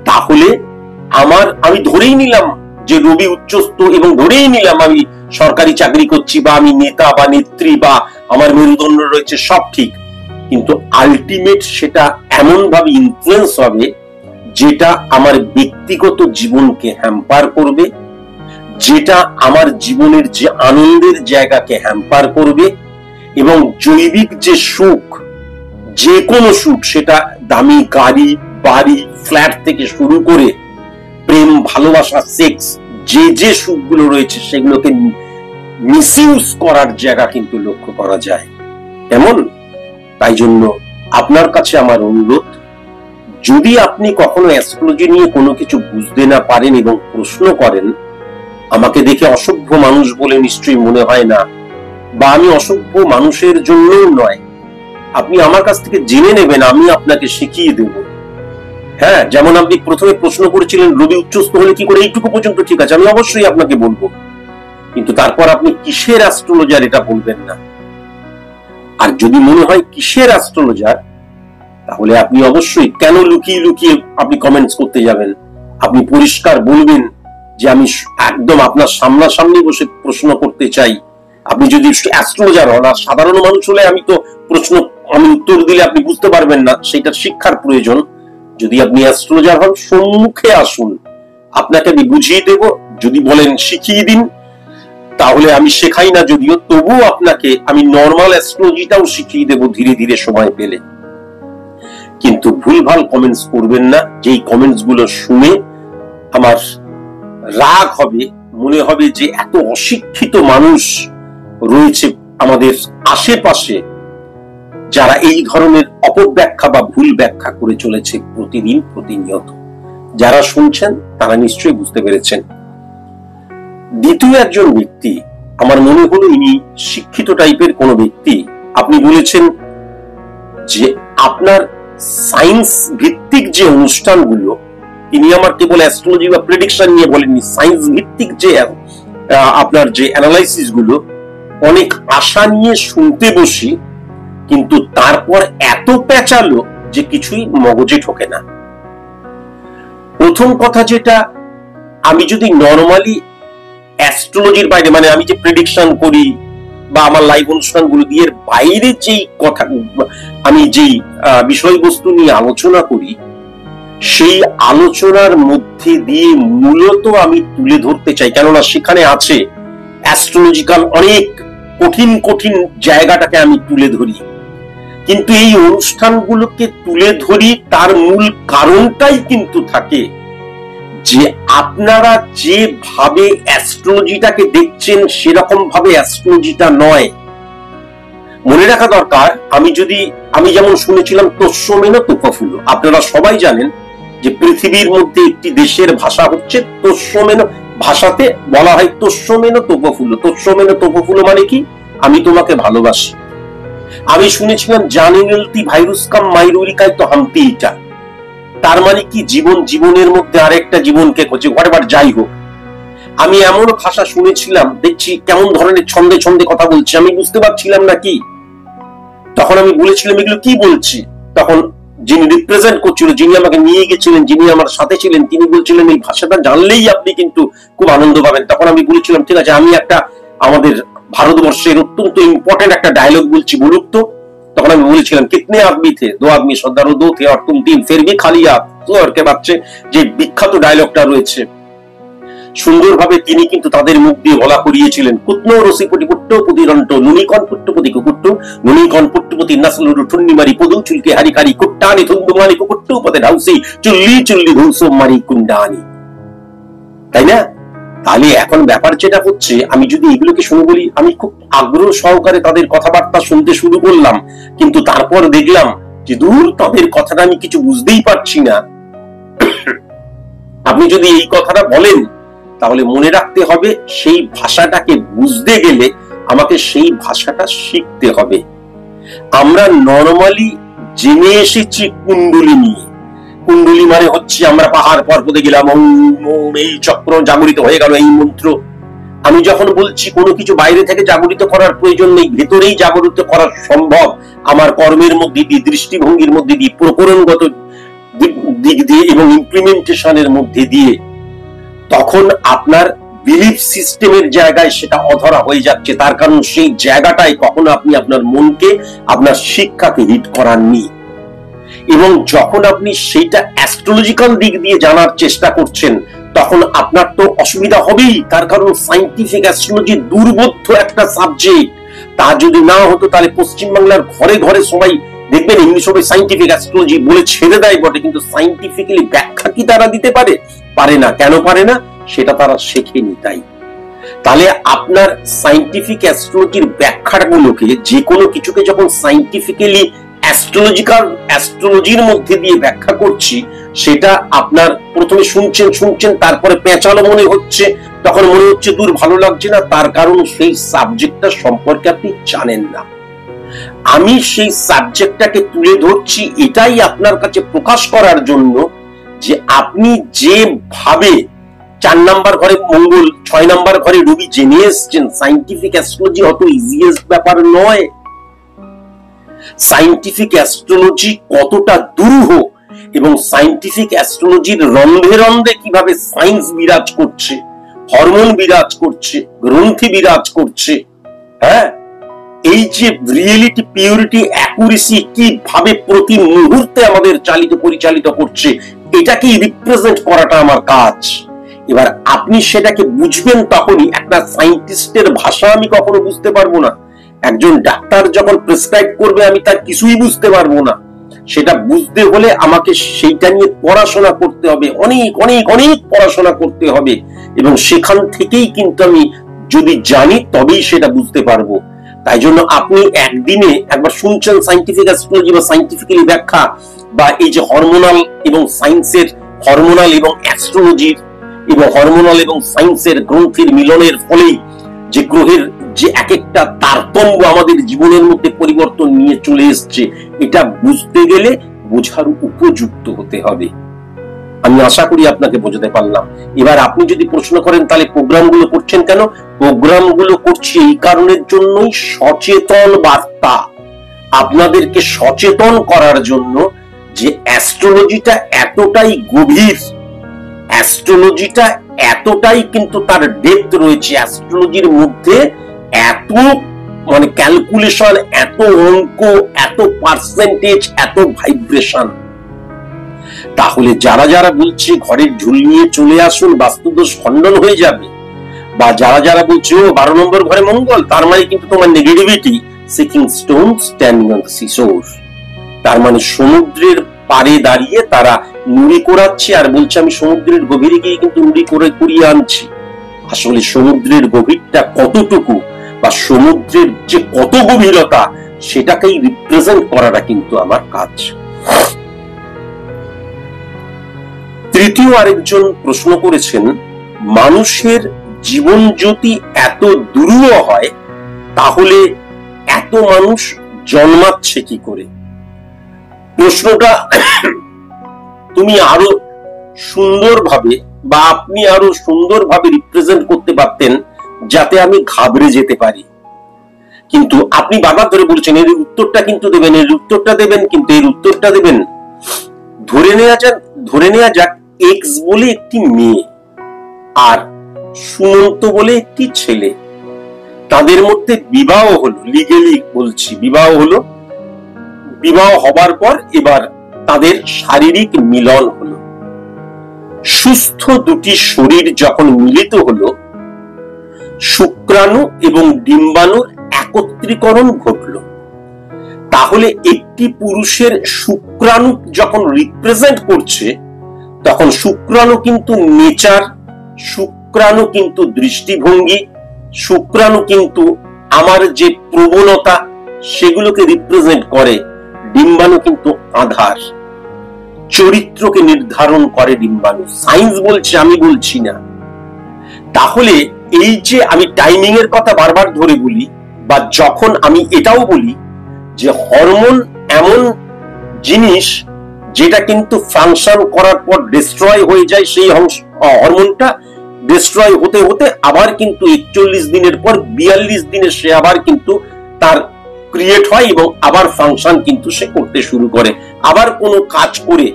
তাহলে আমি ধরেই নিলাম যে রবি উচ্চস্থ, এবং ধরেই নিলাম আমি সরকারি চাকরি করছি, বা আমি নেতা বা নেত্রী, বা আমার মেরুদণ্ড রয়েছে, সব ঠিক, কিন্তু আলটিমেট সেটা এমন ভাবে ইনফ্লুয়েন্স হবে যেটা আমার ব্যক্তিগত জীবনকে হ্যাম্পার করবে, যেটা আমার জীবনের যে আনন্দের জায়গাকে হ্যাম্পার করবে, এবং জৈবিক যে সুখ, যে কোনো সুখ, সেটা দামি গাড়ি, বাড়ি, ফ্ল্যাট থেকে শুরু করে প্রেম, ভালোবাসা, সেক্স, যে সুখগুলো রয়েছে সেগুলোকে মিসইউজ করার জায়গা কিন্তু লক্ষ্য করা যায়। এমন তাই জন্য আপনার কাছে আমার অনুরোধ, যদি আপনি কখনো অ্যাস্ট্রোলজি নিয়ে কোনো কিছু বুঝতে না পারেন এবং প্রশ্ন করেন, আমাকে দেখে অসভ্য মানুষ বলে নিশ্চয়ই মনে হয় না, বা আমি অসভ্য মানুষের জন্যও নয়, আপনি আমার কাছ থেকে জেনে নেবেন, আমি আপনাকে শিখিয়ে দেব। হ্যাঁ, যেমন আপনি প্রথমে প্রশ্ন করেছিলেন রবি উচ্চস্থ হলে কি করে, এইটুকু পর্যন্ত ঠিক আছে, আমি অবশ্যই আপনাকে বলবো, কিন্তু তারপর আপনি কিসের অ্যাস্ট্রোলজার এটা বলবেন না। আর যদি মনে হয় কিসের অ্যাস্ট্রোলজার, তাহলে আপনি অবশ্যই কেন লুকিয়ে লুকিয়ে আপনি কমেন্টস করতে যাবেন। আপনি পরিষ্কার বলবেন যে আমি একদম আপনার সামনাসামনি বসে প্রশ্ন করতে চাই। আপনি যদি অ্যাস্ট্রোলজার হন, আর সাধারণ মানুষ হলে আমি উত্তর দিলে আপনি বুঝতে পারবেন না, সেটা শিক্ষার প্রয়োজন। যদি আপনি অ্যাস্ট্রোলজার হন, সম্মুখে আসুন, আপনাকে আমি বুঝিয়ে দেব। যদি বলেন শিখিয়ে দিন, তাহলে আমি শেখাই না যদিও, তবুও আপনাকে আমি নর্মাল অ্যাস্ট্রোলজিটাও শিখিয়ে দেব ধীরে ধীরে সময় পেলে। কিন্তু ভুলভাল কমেন্টস করবেন না, যেই কমেন্টস গুলো শুনে আমার রাগ হবে, মনে হবে যে এত অশিক্ষিত মানুষ রয়েছে আমাদের আশেপাশে, যারা এই ধরনের অপব্যাখ্যা বা ভুল ব্যাখ্যা করে চলেছে প্রতিদিন প্রতিনিয়ত। যারা শুনছেন তারা নিশ্চয়ই বুঝতে পেরেছেন। দ্বিতীয় একজন ব্যক্তি, আমার মনে হলো ইনি শিক্ষিত টাইপের কোন ব্যক্তি, আপনি বলেছেন যে আপনার সায়েন্স ভিত্তিক যে অনুষ্ঠানগুলো, তিনি আমার কেবল অ্যাস্ট্রোলজি বা প্রেডিকশন নিয়ে বলেননি, সায়েন্স ভিত্তিক যে আপনার যে অ্যানালাইসিস গুলো, অনেক আশা নিয়ে শুনতে বসি, কিন্তু তারপর এত পেঁচালো যে কিছুই মগজে ঢোকে না। প্রথম কথা যেটা, আমি যদি নর্মালি অ্যাস্ট্রোলজির বাইরে, মানে আমি যে প্রেডিকশন করি বা আমার লাইভ অনুষ্ঠানগুলো দিয়ে বাইরে যেই কথা, আমি যেই বিষয়বস্তু নিয়ে আলোচনা করি, সেই আলোচনার মধ্যে দিয়ে মূলত আমি তুলে ধরতে চাই, কেননা সেখানে আছে অ্যাস্ট্রোলজিক্যাল অনেক কঠিন কঠিন জায়গাটাকে আমি তুলে ধরি। কিন্তু এই অনুষ্ঠানগুলোকে তুলে ধরি, তার মূল কারণটাই কিন্তু থাকে যে আপনারা যেভাবে অ্যাস্ট্রোলজিটাকে দেখছেন সেরকম ভাবে অ্যাস্ট্রোলজিটা নয়। মনে রাখা দরকার, আমি যেমন শুনেছিলাম তস্যমেন তোপফুলো, আপনারা সবাই জানেন যে পৃথিবীর মধ্যে একটি দেশের ভাষা হচ্ছে তস্যমেন, ভাষাতে বলা হয় তস্যমেন তোপফুলো। তস্যমেন তোপফুলো মানে কি, আমি তোমাকে ভালোবাসি। আমি শুনেছিলাম জানিনলতি ভাইরুস কাম মাইরুরিকায় তো হামতি ইটা, তার মানে কি জীবনের মধ্যে আরেকটা জীবনকে খোঁজে, হোয়াটএভার, যাই হোক। আমি এমন ভাষা শুনেছিলাম, দেখছি কেমন ধরনের ছন্দে ছন্দে কথা বলছে, আমি বুঝতে পারছিলাম না কি। তখন আমি বলেছিলাম এগুলো কি বলছি, তখন যিনি রিপ্রেজেন্ট করছিল, যিনি আমাকে নিয়ে গেছিলেন, যিনি আমার সাথে ছিলেন, তিনি বলছিলেন এই ভাষাটা জানলেই আপনি কিন্তু খুব আনন্দ পাবেন। তখন আমি বলেছিলাম ঠিক আছে, আমি একটা আমাদের ভারতবর্ষের অত্যন্ত ইম্পর্টেন্ট একটা ডায়লগ বলছি, বলুক তো। তখন আমি বলেছিলাম কিতনে আদমি থে, দো আদমি সর্দারো দো থে আর তুম তিন ফির ভি খালি হাত, তো আর কে বাচ্চে, যে বিখ্যাত ডায়লগটা রয়েছে। সুন্দরভাবে তিনি কিন্তু তাদের মুখ দিয়ে বলা করিয়েছিলেন, কুতনো রসিপটি পুট্টপতি রন্ট নুনিকন পুট্টপতি কুকুট্টু নুনিকন পুট্টপতি নাসলুরু ঠুন্নি মারি পদু চুলকে হারিকারি কুট্টানি থুন্দুমানি কুকুট্টুপতে ঢাউসি চুল্লি চুল্লি ধুসো মারি কুন্ডানি। তাই না? তাহলে এখন ব্যাপার যেটা হচ্ছে, আমি যদি এগুলোকে শুনে বলি, আমি খুব আগ্রহ সহকারে তাদের কথাবার্তা শুনতে শুরু করলাম, কিন্তু তারপর দেখলাম যে দূর, তাদের কথাটা আমি কিছু বুঝতেই পারছি না। আপনি যদি এই কথাটা বলেন, তাহলে মনে রাখতে হবে সেই ভাষাটাকে বুঝতে গেলে আমাকে সেই ভাষাটা শিখতে হবে। আমরা নরমালি জেনে এসেছি কুণ্ডলী নিয়ে। কুণ্ডলী মানে হচ্ছে আমরা পাহাড় পর্বতে গেলাম, এই চক্র জাগরিত হয়ে গেল, এই মন্ত্র। আমি যখন বলছি কোনো কিছু বাইরে থেকে জাগরিত করার প্রয়োজন নেই, ভেতরেই জাগরিত করা সম্ভব, আমার কর্মের মধ্যে দিয়ে, দৃষ্টিভঙ্গির মধ্যে দিয়ে, প্রকরণগত দিক দিয়ে এবং ইমপ্লিমেন্টেশনের মধ্যে দিয়ে, তখন আপনার বিলিফ সিস্টেমের জায়গায় সেটা অধরা হয়ে যাচ্ছে। তার কারণ সেই জায়গাটায় কখনো আপনি আপনার মনকে, আপনার শিক্ষাকে হিট করাননি। এবং যখন আপনি সেইটা অ্যাস্ট্রোলজিক্যাল দিক দিয়ে জানার চেষ্টা করছেন, তখন আপনার তো অসুবিধা হবেই। তার কারণ সায়েন্টিফিক অ্যাস্ট্রোলজি দুর্বোধ্য একটা সাবজেক্ট। তা যদি না হতো, তাহলে পশ্চিমবাংলার ঘরে ঘরে সবাই দেখবেন এমনি সবাই সায়েন্টিফিক অ্যাস্ট্রোলজি বলে ছেড়ে দেয় বটে, কিন্তু সায়েন্টিফিক্যালি ব্যাখ্যা কি তারা দিতে পারে? পারে না। কেন পারে না? সেটা তারা শেখেনি। তাই তাহলে আপনার সায়েন্টিফিক অ্যাস্ট্রোলজির ব্যাখ্যাগুলোকে, যে কোনো কিছুকে যখন সায়েন্টিফিক্যালি অ্যাস্ট্রোলজির মধ্যে দিয়ে ব্যাখ্যা করছি, সেটা আপনার প্রথমে শুনছেন, তারপরে পেঁচালো মনে হচ্ছে, তখন মনে হচ্ছে দূর ভালো লাগছে না। তার কারণ সেই সাবজেক্টটা সম্পর্কে আপনি জানেন না। আমি সেই সাবজেক্টটাকে তুলে ধরছি এটাই আপনার কাছে প্রকাশ করার জন্য, যে আপনি যেভাবে 4 নাম্বার ঘরে মঙ্গল, 6 নাম্বার ঘরে রবি জেনে এসছেন, সায়েন্টিফিক অ্যাস্ট্রোলজি অত ইজিয়েস্ট ব্যাপার নয়। সায়েন্টিফিক অ্যাস্ট্রোলজি কতটা দুরূহ, এবং সায়েন্টিফিক অ্যাস্ট্রোলজির রন্ধে রন্ধে কিভাবে সায়েন্স বিরাজ করছে, হরমোন বিরাজ করছে, গ্রন্থি বিরাজ করছে, হ্যাঁ, এই যে রিয়েলিটি, পিউরিটি, অ্যাকুরেসি কিভাবে প্রতি মুহূর্তে আমাদের পরিচালিত করছে, এটাকেই রিপ্রেজেন্ট করাটা আমার কাজ। এবার আপনি সেটাকে বুঝবেন তখনই। একটা সায়েন্টিস্টের ভাষা আমি কখনো বুঝতে পারবো না। একজন ডাক্তার যখন প্রেসক্রাইব করবে, আমি তার কিছুই বুঝতে পারবো না। সেটা বুঝতে হলে আমাকে সেইটা নিয়ে পড়াশোনা করতে হবে, অনেক অনেক অনেক পড়াশোনা করতে হবে, এবং সেখান থেকেই কিন্তু আমি যদি জানি তবেই সেটা বুঝতে পারবো। তাই জন্য আপনি একদিনে একবার শুনছেন সায়েন্টিফিক অ্যাস্ট্রোলজি বা সায়েন্টিফিক্যালি ব্যাখ্যা, বা এই যে হরমোনাল এবং সায়েন্সের, হরমোনাল এবং অ্যাস্ট্রোলজির এবং হরমোনাল এবং সায়েন্সের গ্রন্থির মিলনের ফলেই যে গ্রহের যে এক একটা তারতম্য আমাদের জীবনের মধ্যে পরিবর্তন নিয়ে চলে এসছে, এটা বুঝতে গেলে বোঝার উপযুক্ত হতে হবে। আমি আশা করি আপনাকে বোঝাতে পারলাম। এবার আপনি যদি প্রশ্ন করেন তাহলে প্রোগ্রামগুলো করছেন কেন? প্রোগ্রামগুলো করছি এই কারণের জন্যই, সচেতন বার্তা, আপনাদেরকে সচেতন করার জন্য যে অ্যাস্ট্রোলজিটা এতটাই গভীর, অ্যাস্ট্রোলজিটা এতটাই কিন্তু তার ডেপথ রয়েছে, অ্যাস্ট্রোলজির মধ্যে এত মানে ক্যালকুলেশন, এত অঙ্ক, এত পার্সেন্টেজ, এত ভাইব্রেশন। তাহলে যারা যারা বলছে ঘরের ঝুল নিয়ে চলে আসুন, বাস্তুদোষ খণ্ডন হয়ে যাবে, বা যারা যারা বলছে ও 12 নম্বর ঘরে মঙ্গল, তার মানে কিন্তু তোমার negativity, seeking stone standing on the সিশোর, তার মানে সমুদ্রের পাড়ে দাঁড়িয়ে তারা নুড়ি কোরাচ্ছে আর বলছে আমি সমুদ্রের গভীরে গিয়ে কিন্তু নুড়ি কুড়িয়ে আনছি। আসলে সমুদ্রের গভীরটা কতটুকু বা সমুদ্রের যে কত গভীরতা, সেটাকেই রিপ্রেজেন্ট করাটা কিন্তু আমার কাজ। তৃতীয় আরেকজন প্রশ্ন করেছেন, মানুষের জীবন যদি এত দুরূহ হয়, তাহলে এত মানুষ জন্মাচ্ছে কি করে? প্রশ্নটা তুমি আরো সুন্দরভাবে বা আপনি আরো সুন্দরভাবে রিপ্রেজেন্ট করতে পারতেন, যাতে আমি ঘাবড়ে যেতে পারি। কিন্তু আপনি বারবার ধরে বলছেন এর উত্তরটা কিন্তু দেবেন, এর উত্তরটা দেবেন, কিন্তু এর উত্তরটা দেবেন। ধরে নেওয়া যাক এক্স বলে একটি মেয়ে আর সুমন্ত বলে একটি ছেলে। তাদের মধ্যে বিবাহ হলো, লিগেলি বলছি বিবাহ হলো, বিবাহ হবার পর এবার তাদের শারীরিক মিলন হলো। সুস্থ দুটি শরীর যখন মিলিত হলো, শুক্রাণু এবং ডিম্বাণুর একত্রীকরণ ঘটলো। তাহলে একটি পুরুষের শুক্রাণু যখন রিপ্রেজেন্ট করছে, তখন শুক্রাণু কিন্তু নেচার, শুক্রাণু কিন্তু দৃষ্টিভঙ্গি, শুক্রাণু কিন্তু আমার যে প্রবণতা সেগুলোকে রিপ্রেজেন্ট করে। ডিম্বাণু কিন্তু আধার, চরিত্রকে নির্ধারণ করে ডিম্বাণু। সায়েন্স বলছে, আমি বলছি না। তাহলে এই যে আমি টাইমিং এর কথা বারবার ধরে বলি, বা যখন আমি এটাও বলি যে হরমোন এমন জিনিস যেটা কিন্তু ফাংশন করার পর ডিস্ট্রয় হয়ে যায়, সেই হরমোনটা ডিস্ট্রয় হতে হতে আবার কিন্তু 41 দিনের পর 42 দিনে সে আবার কিন্তু তার ক্রিয়েট হয় এবং আবার ফাংশন কিন্তু সে করতে শুরু করে, আবার কোনো কাজ করে।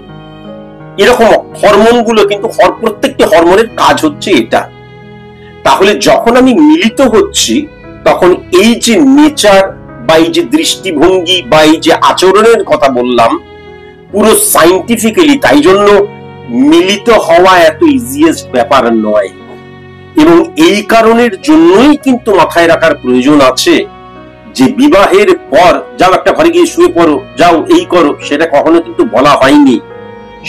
এরকম হরমোনগুলো কিন্তু প্রত্যেকটি হরমোনের কাজ হচ্ছে এটা। তাহলে যখন আমি মিলিত হচ্ছি, তখন এই যে নেচার বা এই যে দৃষ্টিভঙ্গি বা এই যে আচরণের কথা বললাম, পুরো সাইন্টিফিক্যালি, তাই জন্য মিলিত হওয়া এত ইজিয়েস্ট ব্যাপার নয়। এবং এই কারণের জন্যই কিন্তু মাথায় রাখার প্রয়োজন আছে যে বিবাহের পর যাও একটা ঘরে গিয়ে শুয়ে পড়ো, যাও এই করো, সেটা কখনো কিন্তু বলা হয়নি।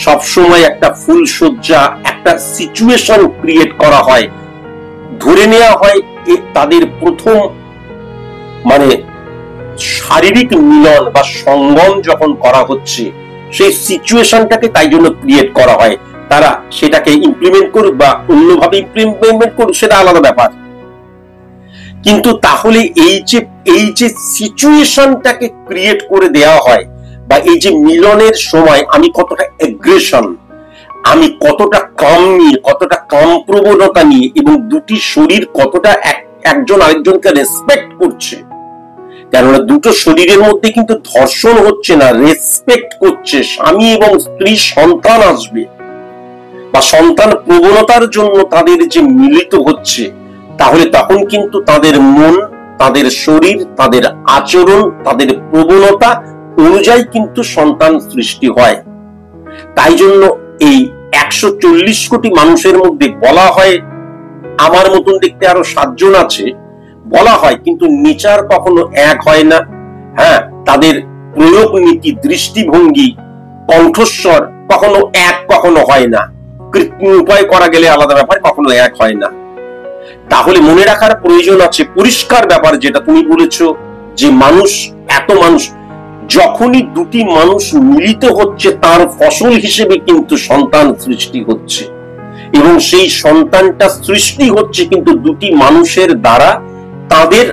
সবসময় একটা ফুল সজ্জা, একটা সিচুয়েশন ক্রিয়েট করা হয়, ধরে নেওয়া হয় তাদের প্রথম মানে শারীরিক মিলন বা সঙ্গম যখন করা হচ্ছে, সেই সিচুয়েশনটাকে তাই জন্য ক্রিয়েট করা হয়। তারা সেটাকে ইমপ্লিমেন্ট করুক বা অন্যভাবে ইমপ্লিমেন্ট করুক, সেটা আলাদা ব্যাপার। কিন্তু তাহলে এই যে সিচুয়েশনটাকে ক্রিয়েট করে দেওয়া হয়, বা এই যে মিলনের সময় আমি কতটা এগ্রেশন, আমি কতটা কাম নিয়ে, কতটা কাম প্রবণতা নিয়ে, এবং দুটি শরীর কতটা একজন আরেকজনকে রেসপেক্ট করছে। কেননা দুটো শরীরের মধ্যে কিন্তু ধর্ষণ হচ্ছে না, রেসপেক্ট করছে। স্বামী এবং স্ত্রী সন্তান আসবে বা সন্তান প্রবণতার জন্য তাদের যে মিলিত হচ্ছে, তাহলে তখন কিন্তু তাদের মন, তাদের শরীর, তাদের আচরণ, তাদের প্রবণতা অনুযায়ী কিন্তু সন্তান সৃষ্টি হয়। তাই জন্য এই 140 কোটি মানুষের মধ্যে বলা হয়, আমার মতন দেখতে আরো 7 জন আছে, বলা হয়, কিন্তু নেচার কখনো এক হয় না। হ্যাঁ, তাদের প্রয়োগ নীতি, দৃষ্টিভঙ্গি, কণ্ঠস্বর কখনো এক কখনো হয় না। কৃত্রিম উপায় করা গেলে আলাদা ব্যাপার, কখনো এক হয় না। তাহলে মনে রাখার প্রয়োজন আছে, পরিষ্কার ব্যাপার যেটা তুমি বলেছো, যে মানুষ, এত মানুষ, যখনই দুটি মানুষ মিলিত হচ্ছে, তার ফসল হিসেবে কিন্তু সন্তান সৃষ্টি হচ্ছে, এবং সেই সন্তানটা সৃষ্টি হচ্ছে কিন্তু দুটি মানুষের দ্বারা তাদের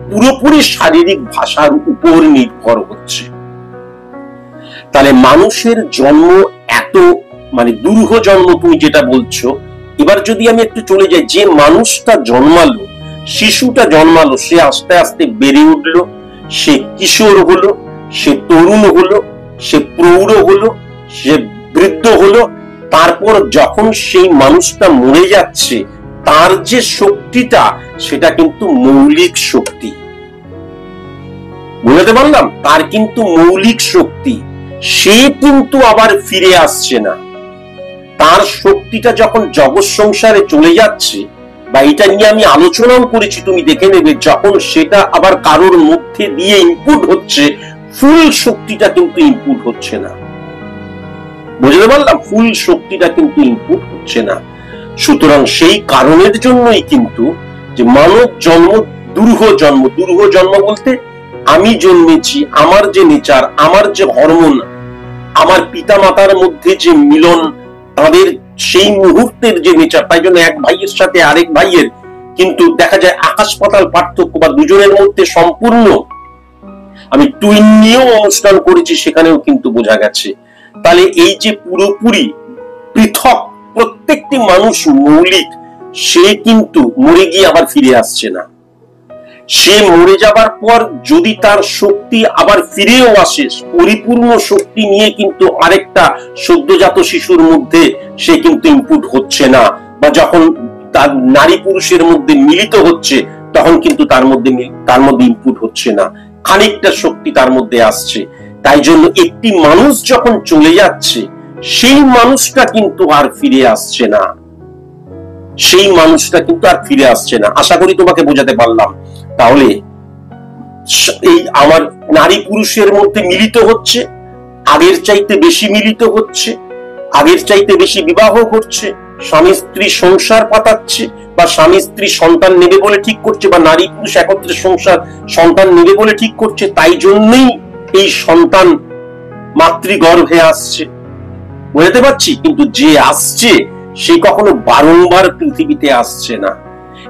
পুরোপুরি শারীরিক ভাষার উপর নির্ভর হচ্ছে। তাহলে মানুষের জন্ম এত দুরূহ জন্ম, তুমি যেটা বলছো। এবার যদি আমি একটু চলে যাই, যে মানুষটা জন্মালো, শিশুটা জন্মালো, সে আস্তে আস্তে বেড়ে উঠলো, সে কিশোর হলো, সে তরুণ হলো, সে প্রৌঢ় হলো, সে বৃদ্ধ হলো। তারপর যখন সেই মানুষটা মরে যাচ্ছে, তার যে শক্তিটা, সেটা কিন্তু মৌলিক শক্তি। বুঝতে পারলাম? তার কিন্তু মৌলিক শক্তি, সে কিন্তু আবার ফিরে আসছে না। তার শক্তিটা যখন জগৎ সংসারে চলে যাচ্ছে, বা এটা নিয়ে আমি আলোচনাও করেছি, তুমি দেখে নেবে, যখন সেটা আবার কারোর মধ্যে দিয়ে ইনপুট হচ্ছে, ফুল শক্তিটা কিন্তু ইনপুট হচ্ছে না। বুঝতে পারলাম? ফুল শক্তিটা কিন্তু ইনপুট হচ্ছে না। সুতরাং সেই কারণের জন্যই কিন্তু যে মানব জন্ম দুরূহ জন্ম। দুরূহ জন্ম বলতে আমি জন্মেছি, আমার যে নেচার, আমার যে হরমোন, আমার পিতা মাতার মধ্যে যে মিলন, তাদের সেই মুহূর্তের যে নেচার। তাই জন্য এক ভাইয়ের সাথে আরেক ভাইয়ের কিন্তু দেখা যায় আকাশ পাতাল পার্থক্য, বা দুজনের মধ্যে সম্পূর্ণ। আমি টুইন নিয়েও অনুষ্ঠান করেছি, সেখানেও কিন্তু বোঝা গেছে। তাহলে এই যে পুরোপুরি পৃথক প্রত্যেকটি মানুষ মৌলিক, সে কিন্তু মরে গিয়ে আবার ফিরে আসছে না। সে মরে যাবার পর যদি তার শক্তি আবার ফিরেও আসে, পরিপূর্ণ শক্তি নিয়ে কিন্তু আরেকটা সদ্যজাত শিশুর মধ্যে সে কিন্তু ইনপুট হচ্ছে না। বা যখন তার নারী পুরুষের মধ্যে মিলিত হচ্ছে, তখন কিন্তু তার মধ্যে ইনপুট হচ্ছে না, খানিকটা শক্তি তার মধ্যে আসছে। তাই জন্য একটি মানুষ যখন চলে যাচ্ছে, সেই মানুষটা কিন্তু আর ফিরে আসছে না, সেই মানুষটা কিন্তু আর ফিরে আসছে না। আশা করি তোমাকে বোঝাতে পারলাম। তাহলে এই আমার নারী পুরুষের মধ্যে মিলিত হচ্ছে, আগের চাইতে বেশি মিলিত হচ্ছে, আগের চাইতে বেশি বিবাহ করছে, স্বামী স্ত্রী সংসার পাতাচ্ছে, বা স্বামী স্ত্রী সন্তান নেবে বলে ঠিক করছে, বা নারী পুরুষ একত্রে সন্তান নেবে বলে ঠিক করছে। তাই জন্যই এই সন্তান মাতৃগর্ভে আসছে, বুঝতে পারছি। কিন্তু যে আসছে সে কখনো বারংবার পৃথিবীতে আসছে না,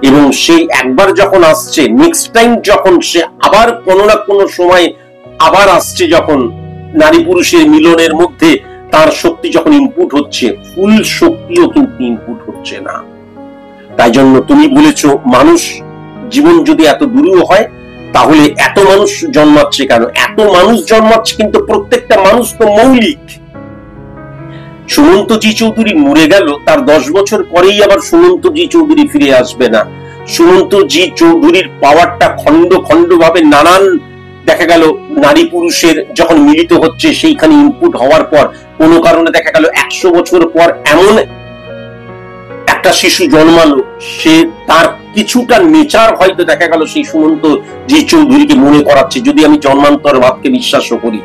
এবং সেই একবার যখন আসছে, নেক্সট টাইম যখন সে আবার কোনো না কোনো সময় আবার আসছে, যখন নারী পুরুষের মিলনের মধ্যে তার শক্তি যখন ইনপুট হচ্ছে, ফুল শক্তিও কিন্তু ইনপুট হচ্ছে না। তাই জন্য তুমি বলেছো মানুষ জীবন যদি এত দুরূহ হয়, তাহলে এত মানুষ জন্মাচ্ছে কেন? এত মানুষ জন্মাচ্ছে, কিন্তু প্রত্যেকটা মানুষ তো মৌলিক। সুমন্ত জি চৌধুরী মরে গেল, তার 10 বছর পরেই আবার সুমন্ত জি চৌধুরী ফিরে আসবে না। সুমন্ত জি চৌধুরীর পাওয়ারটা খন্ড খন্ড ভাবে নানান দেখা গেল নারী পুরুষের যখন মিলিত হচ্ছে, সেইখানে ইনপুট হওয়ার পর কোনো কারণে দেখা গেল 100 বছর পর এমন একটা শিশু জন্মালো, সে তার কিছুটা নেচার হয়তো দেখা গেল সেই সুমন্ত জি চৌধুরীকে মনে করাচ্ছে, যদি আমি জন্মান্তর ভাবকে বিশ্বাসও করি।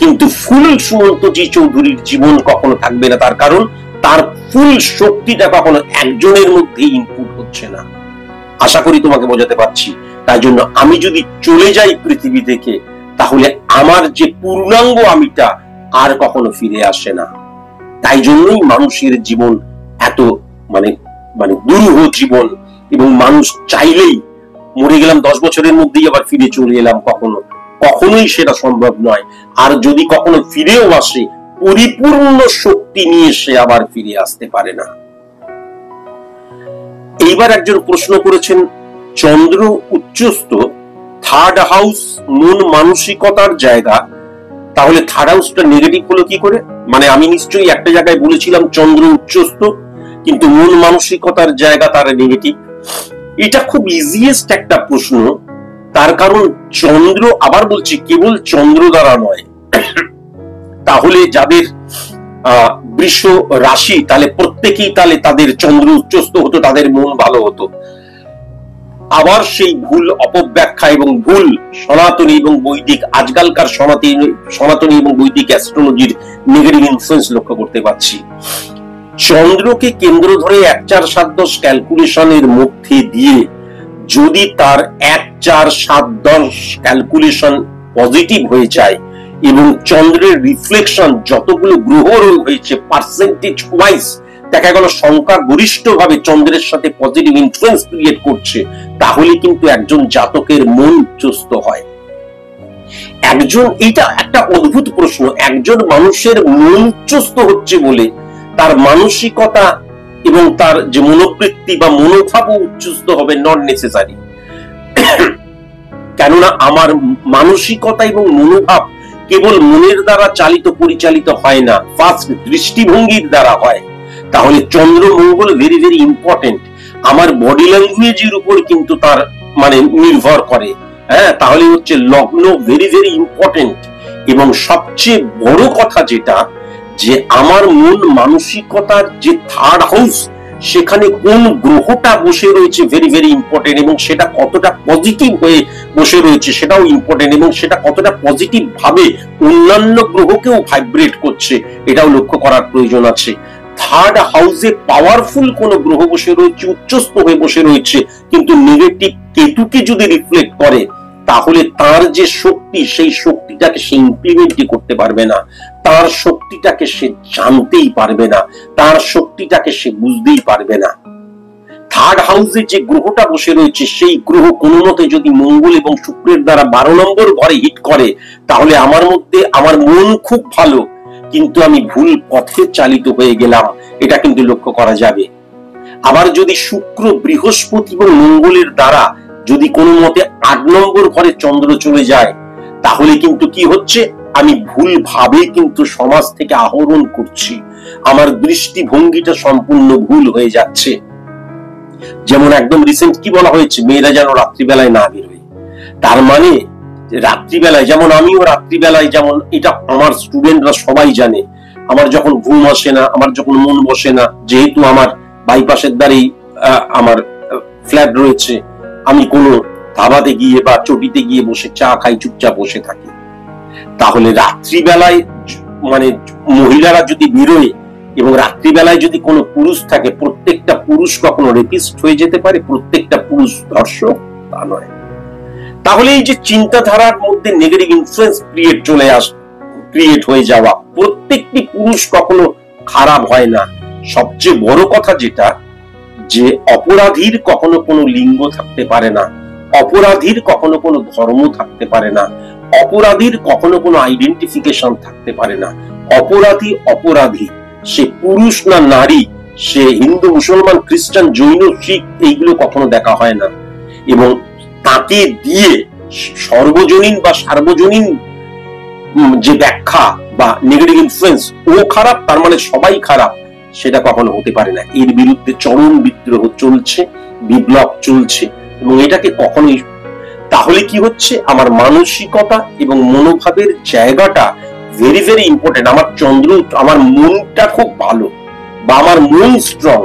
কিন্তু ফুল সুমন্ত জি চৌধুরীর জীবন কখনো থাকবে না, তার কারণ তার ফুল শক্তিটা কখনো একজনের মধ্যে ইনপুট হচ্ছে না। আশা করি তোমাকে বোঝাতে পারছি। তাই জন্য আমি যদি চলে যাই পৃথিবী থেকে, তাহলে আমার যে পূর্ণাঙ্গ আমিটা আর কখনো ফিরে আসে না। তাই জন্যই মানুষের জীবন এত মানে দুরূহ জীবন, এবং মানুষ চাইলেই মরে গেলাম 10 বছরের মধ্যেই আবার ফিরে চলে এলাম, কখনোই সেটা সম্ভব নয়। আর যদি কখনো ফিরেও আসে, পরিপূর্ণ শক্তি নিয়ে সে আবার ফিরে আসতে পারে না। এইবার একজন প্রশ্ন করেছেন, চন্দ্র উচ্চস্থ, থার্ড হাউস মন মানসিকতার জায়গা, তাহলে থার্ড হাউসটা নেগেটিভ হলো কি করে? মানে আমি নিশ্চয়ই একটা জায়গায় বলেছিলাম চন্দ্র উচ্চস্থ, কিন্তু মন মানসিকতার জায়গা তার নেগেটিভ। এটা খুব ইজিয়েস্ট একটা প্রশ্ন, তার কারণ চন্দ্র, আবার বলছি, কেবল চন্দ্র দ্বারা নয়। তাহলে যাদের বৃষ রাশি, তাহলে প্রত্যেকেই তাহলে তাদের চন্দ্র উচ্চস্থ হতো, তাদের মন ভালো হতো। আবার সেই ভুল অপব্যাখ্যা এবং ভুল সনাতনী এবং বৈদিক, আজকালকার সনাতনী এবং বৈদিক অ্যাস্ট্রোলজির নেগেটিভ ইনফ্লুয়েন্স লক্ষ্য করতে পারছি। চন্দ্রকে কেন্দ্র ধরে 1 4 7 10 ক্যালকুলেশনের মধ্যে দিয়ে যদি তার 1 4 7 10 ক্যালকুলেশন পজিটিভ হয়ে যায়, এবং চন্দ্রের রিফ্লেকশন যতগুলো গ্রহ হয়েছে পার্সেন্টেজ ওয়াইজ দেখা গেল সংখ্যা গরিষ্ঠ ভাবে চন্দ্রের সাথে পজিটিভ ইনফ্লুয়েন্স ক্রিয়েট করছে, তাহলে কিন্তু একজন জাতকের মন উচ্চস্থ হয়। এটা একটা অদ্ভুত প্রশ্ন, একজন মানুষের মন উচ্চস্থ হচ্ছে বলে তার মানসিকতা এবং তার যে মনোবৃত্তি বা মনোভাবও উচ্চস্থ হবে? Not necessary. কেননা আমার মানসিকতা এবং মনোভাব কেবল মনের দ্বারা পরিচালিত হয় না, ফার্স্ট দৃষ্টিভঙ্গির দ্বারা হয়। তাহলে চন্দ্র মঙ্গল ভেরি ভেরি ইম্পর্টেন্ট, আমার বডি ল্যাঙ্গুয়েজের উপর কিন্তু তার নির্ভর করে। হ্যাঁ, তাহলে হচ্ছে লগ্ন ভেরি ভেরি ইম্পর্টেন্ট। এবং সবচেয়ে বড় কথা যেটা, যে আমার মন মানসিকতার যে থার্ড হাউস, সেখানে কোন গ্রহটা বসে রয়েছে ভেরি ভেরি ইম্পর্টেন্ট, এবং সেটা কতটা পজিটিভ হয়ে বসে রয়েছে সেটাও ইম্পর্টেন্ট, এবং সেটা কতটা পজিটিভ ভাবে অন্যান্য গ্রহকেও ভাইব্রেট করছে এটাও লক্ষ্য করার প্রয়োজন আছে। থার্ড হাউসে পাওয়ারফুল কোন গ্রহ বসে রয়েছে, উচ্চস্থ হয়ে বসে রয়েছে, কিন্তু নেগেটিভ কেতুকে যদি রিফ্লেক্ট করে, তাহলে তার যে শক্তি, সেই শক্তিটাকে সে ইমপ্লিমেন্টই করতে পারবে না, তার শক্তিটাকে সে জানতেই পারবে না, তার শক্তিটাকে সে বুঝতেই পারবে না। থার্ড হাউসে যে গ্রহটা বসে রয়েছে, সেই গ্রহ কোনো মতে যদি মঙ্গল এবং শুক্রের দ্বারা 12 নম্বর ঘরে হিট করে, তাহলে আমার মন খুব ভালো, কিন্তু আমি ভুল পথে চালিত হয়ে গেলাম, এটা কিন্তু লক্ষ্য করা যাবে। আবার যদি শুক্র, বৃহস্পতি এবং মঙ্গলের দ্বারা যদি কোনো মতে 8 নম্বর ঘরে চন্দ্র চলে যায়, তাহলে কিন্তু কি হচ্ছে, আমি ভুল ভাবে কিন্তু সমাজ থেকে আহরণ করছি, আমার দৃষ্টিভঙ্গিটা সম্পূর্ণ ভুল হয়ে যাচ্ছে। যেমন একদম রিসেন্ট কি বলা হয়েছে, মেয়েরা যেন রাত্রিবেলায় না বেরোয়। তার মানে রাত্রিবেলায়, যেমন আমিও রাত্রিবেলায়, যেমন এটা আমার স্টুডেন্টরা সবাই জানে, আমার যখন ঘুম আসে না, আমার যখন মন বসে না, যেহেতু আমার বাইপাসের দ্বারেই আমার ফ্ল্যাট রয়েছে, আমি কোনো ধাবাতে গিয়ে বা চটিতে গিয়ে বসে চা খাই, চুপচাপ বসে থাকি। তাহলে রাত্রিবেলায় মানে মহিলারা যদি বেরোয় এবং রাত্রিবেলায় যদি কোনো পুরুষ থাকে, প্রত্যেকটা পুরুষ কখনো রেপিস্ট হয়ে যেতে পারে, প্রত্যেকটা পুরুষ ধর্ষক তা নয়। তাহলে এই যে চিন্তাধারার মধ্যে নেগেটিভ ইনফ্লুয়েন্স ক্রিয়েট হয়ে যাওয়া, প্রত্যেকটি পুরুষ কখনো খারাপ হয় না। সবচেয়ে বড় কথা যেটা, যে অপরাধীর কখনো কোনো লিঙ্গ থাকতে পারে না, অপরাধীর কখনো কোনো ধর্ম থাকতে পারে না, অপরাধীর কখনো কোনো আইডেন্টিফিকেশন থাকতে পারে না। অপরাধী অপরাধী, সে পুরুষ না নারী, সে হিন্দু, মুসলমান, খ্রিস্টান, জৈন, শিখ, এইগুলো কখনো দেখা হয় না। এবং তাকে দিয়ে সর্বজনীন বা সার্বজনীন যে ব্যাখ্যা বা নেগেটিভ ইনফ্লুয়েন্স, ও খারাপ তার মানে সবাই খারাপ, সেটা কখনো হতে পারে না। এর বিরুদ্ধে চরম বিদ্রোহ চলছে, বিপ্লব চলছে, এবং এটাকে কখনোই, তাহলে কি হচ্ছে, আমার মানসিকতা এবং মনোভাবের জায়গাটা ভেরি ভেরি ইম্পর্টেন্ট। আমার চন্দ্র, আমার মনটা খুব ভালো বা আমার মন স্ট্রং,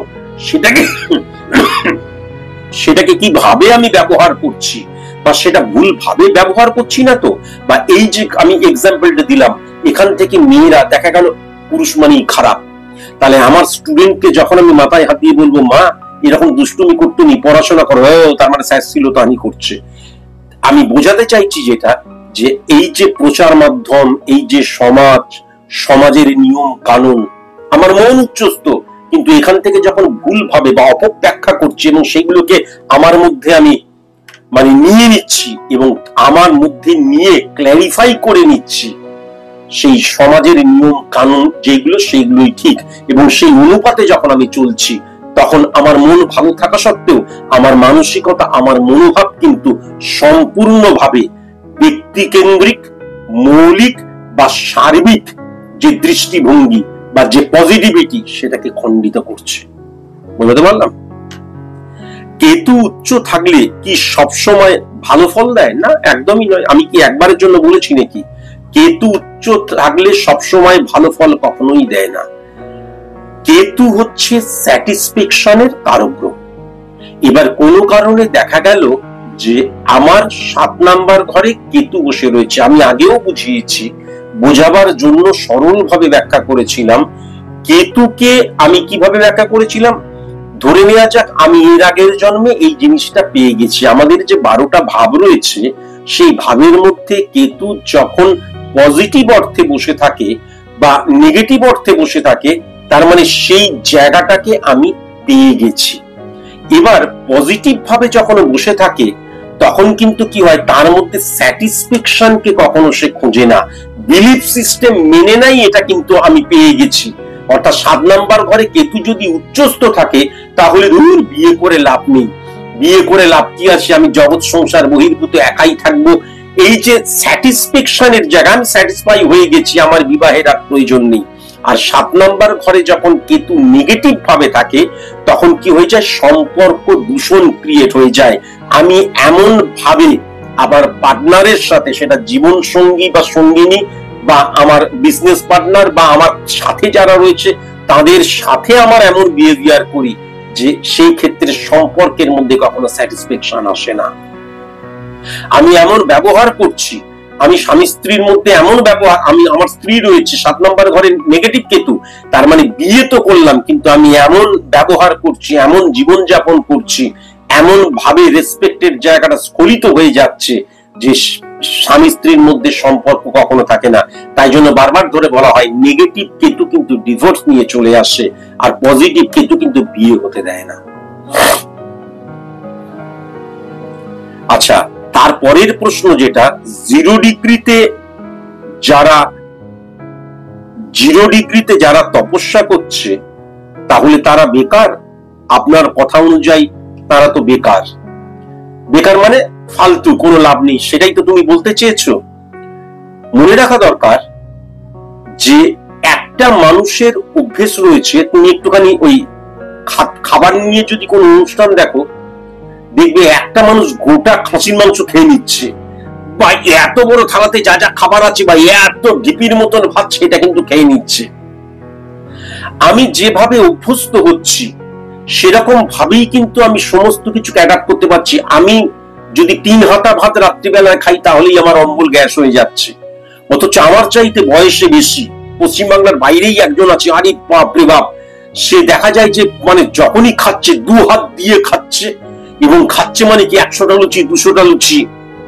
সেটাকে কিভাবে আমি ব্যবহার করছি, বা সেটা ভুল ভাবে ব্যবহার করছি না তো। বা এই যে আমি এক্সাম্পলটা দিলাম, এখান থেকে মেয়েরা দেখা গেল পুরুষ মানেই খারাপ, তাহলে আমার স্টুডেন্টকে যখন আমি মাথায় হাত দিয়ে বলবো, মা এরকম দুষ্টুমি করতে নি, পড়াশোনা করো, তার মানে ছিল তাহানি করছে, আমি বোঝাতে চাইছি যেটা, যে এই যে প্রচার মাধ্যম, এই যে সমাজের নিয়ম কানুন, আমার মন উচ্চস্ত, কিন্তু এখান থেকে যখন ভুল ভাবে বা অপব্যাখ্যা করছি এবং সেগুলোকে আমার মধ্যে আমি মানে নিয়ে নিচ্ছি এবং আমার মধ্যে নিয়ে ক্ল্যারিফাই করে নিচ্ছি, সেই সমাজের নিয়ম কানুন যেগুলো, সেইগুলোই ঠিক, এবং সেই অনুপাতে যখন আমি চলছি, তখন আমার মন ভালো থাকা সত্ত্বেও আমার মানসিকতা, আমার মনোভাব কিন্তু সম্পূর্ণভাবে ব্যক্তিকেন্দ্রিক, মৌলিক বা সার্বিক যে দৃষ্টিভঙ্গি বা যে পজিটিভিটি, সেটাকে খণ্ডিত করছে। বুঝতে পারলাম? কেতু উচ্চ থাকলে কি সবসময় ভালো ফল দেয়? না, একদমই নয়। আমি কি একবারের জন্য বলেছি নাকি কেতু উচ্চ থাকলে সবসময় ভালো ফল? কখনোই দেয় না। কেতু হচ্ছে স্যাটিসফ্যাকশনের কারক গ্রহ। এবার কোনো কারণে দেখা গেল যে আমার 7 নাম্বার ঘরে কেতু বসে রয়েছে, আমি আগেও বুঝিয়েছি, বোঝাবার জন্য সরলভাবে ব্যাখ্যা করেছিলাম। কেতুকে আমি কিভাবে ব্যাখ্যা করেছিলাম, ধরে নেওয়া যাক আমি এর আগের জন্মে এই জিনিসটা পেয়ে গেছি। আমাদের যে 12টা ভাব রয়েছে, সেই ভাবের মধ্যে কেতু যখন পজিটিভ অর্থে বসে থাকে বা নেগেটিভ অর্থে বসে থাকে, তার মানে সেই জায়গাটাকে আমি পেয়ে গেছি। এবার পজিটিভ ভাবে যখন বসে থাকে, তখন কিন্তু কি হয়, তার মধ্যে স্যাটিসফ্যাকশনকে কখনো সে খোঁজে না, বিলিফ সিস্টেম মেনে নাই এটা কিন্তু আমি পেয়ে গেছি। অর্থাৎ 7 নাম্বার ঘরে কেতু যদি উচ্চস্থ থাকে, তাহলে ধরুন বিয়ে করে লাভ নেই, বিয়ে করে লাভ কি আছে, আমি জগৎ সংসার বহির্ভূত একাই থাকবো, এই যে স্যাটিসফ্যাকশনের জায়গা, আমি স্যাটিসফাই হয়ে গেছি, আমার বিবাহের আর প্রয়োজন নেই। আর 7 নাম্বার ঘরে যখন কেতু নেগেটিভ ভাবে থাকে, তখন কি হয়ে যায়, সম্পর্ক দূষণ ক্রিয়েট হয়ে যায়। আমি এমন ভাবে আবার পার্টনারের সাথে, সেটা জীবন সঙ্গী বা সঙ্গিনী বা আমার বিজনেস পার্টনার বা আমার সাথে যারা রয়েছে, তাদের সাথে আমার এমন বিহেভিয়ার করি যে সেই ক্ষেত্রে সম্পর্কের মধ্যে কখনো স্যাটিসফ্যাকশন আসে না। আমি এমন ব্যবহার করছি, আমি স্বামী স্ত্রীর মধ্যে এমন ব্যবহার, আমি, আমার স্ত্রী রয়েছে 7 নাম্বার ঘরে নেগেটিভ কেতু, তার মানে বিয়ে তো করলাম, কিন্তু আমি এমন ব্যবহার করছি, এমন জীবন যাপন করছি, এমন ভাবে রেসপেক্টের জায়গাটা স্খলিত হয়ে যাচ্ছে যে স্বামী স্ত্রীর মধ্যে সম্পর্ক কখনো থাকে না। তাই জন্য বারবার ধরে বলা হয়, নেগেটিভ কেতু কিন্তু ডিভোর্স নিয়ে চলে আসে, আর পজিটিভ কেতু কিন্তু বিয়ে হতে দেয় না। আচ্ছা, তারপরের প্রশ্ন যেটা, 0 ডিগ্রিতে যারা তপস্যা করছে, তাহলে তারা বেকার? আপনার কথা অনুযায়ী তারা তো বেকার। বেকার মানে ফালতু, কোনো লাভ নেই, সেটাই তো তুমি বলতে চেয়েছো। মনে রাখা দরকার যে একটা মানুষের অভ্যেস রয়েছে, তুমি একটুখানি ওই খাবার নিয়ে যদি কোনো অনুষ্ঠান দেখো, দেখবে একটা মানুষ গোটা খাসির মাংস খেয়ে নিচ্ছে, বা এত বড় থালাতে যা যা খাবার আছে বা এত ডিপির মতন ভাত সেটা কিন্তু খেয়ে নিচ্ছে। আমি যেভাবে অভ্যস্ত হচ্ছি সেরকম ভাবেই কিন্তু আমি সমস্ত কিছু অ্যাডাপ্ট করতে পারছি। আমি যদি 3 হাতা ভাত রাত্রিবেলায় খাই তাহলেই আমার অম্বল গ্যাস হয়ে যাচ্ছে, অথচ আমার চাইতে বয়সে বেশি পশ্চিমবাংলার বাইরেই একজন আছে, আরে বাপ রে বাপ, সে দেখা যায় যে মানে যখনই খাচ্ছে 2 হাত দিয়ে খাচ্ছে, এবং খাচ্ছে মানে কি 100টা লুচি 200টা লুচি,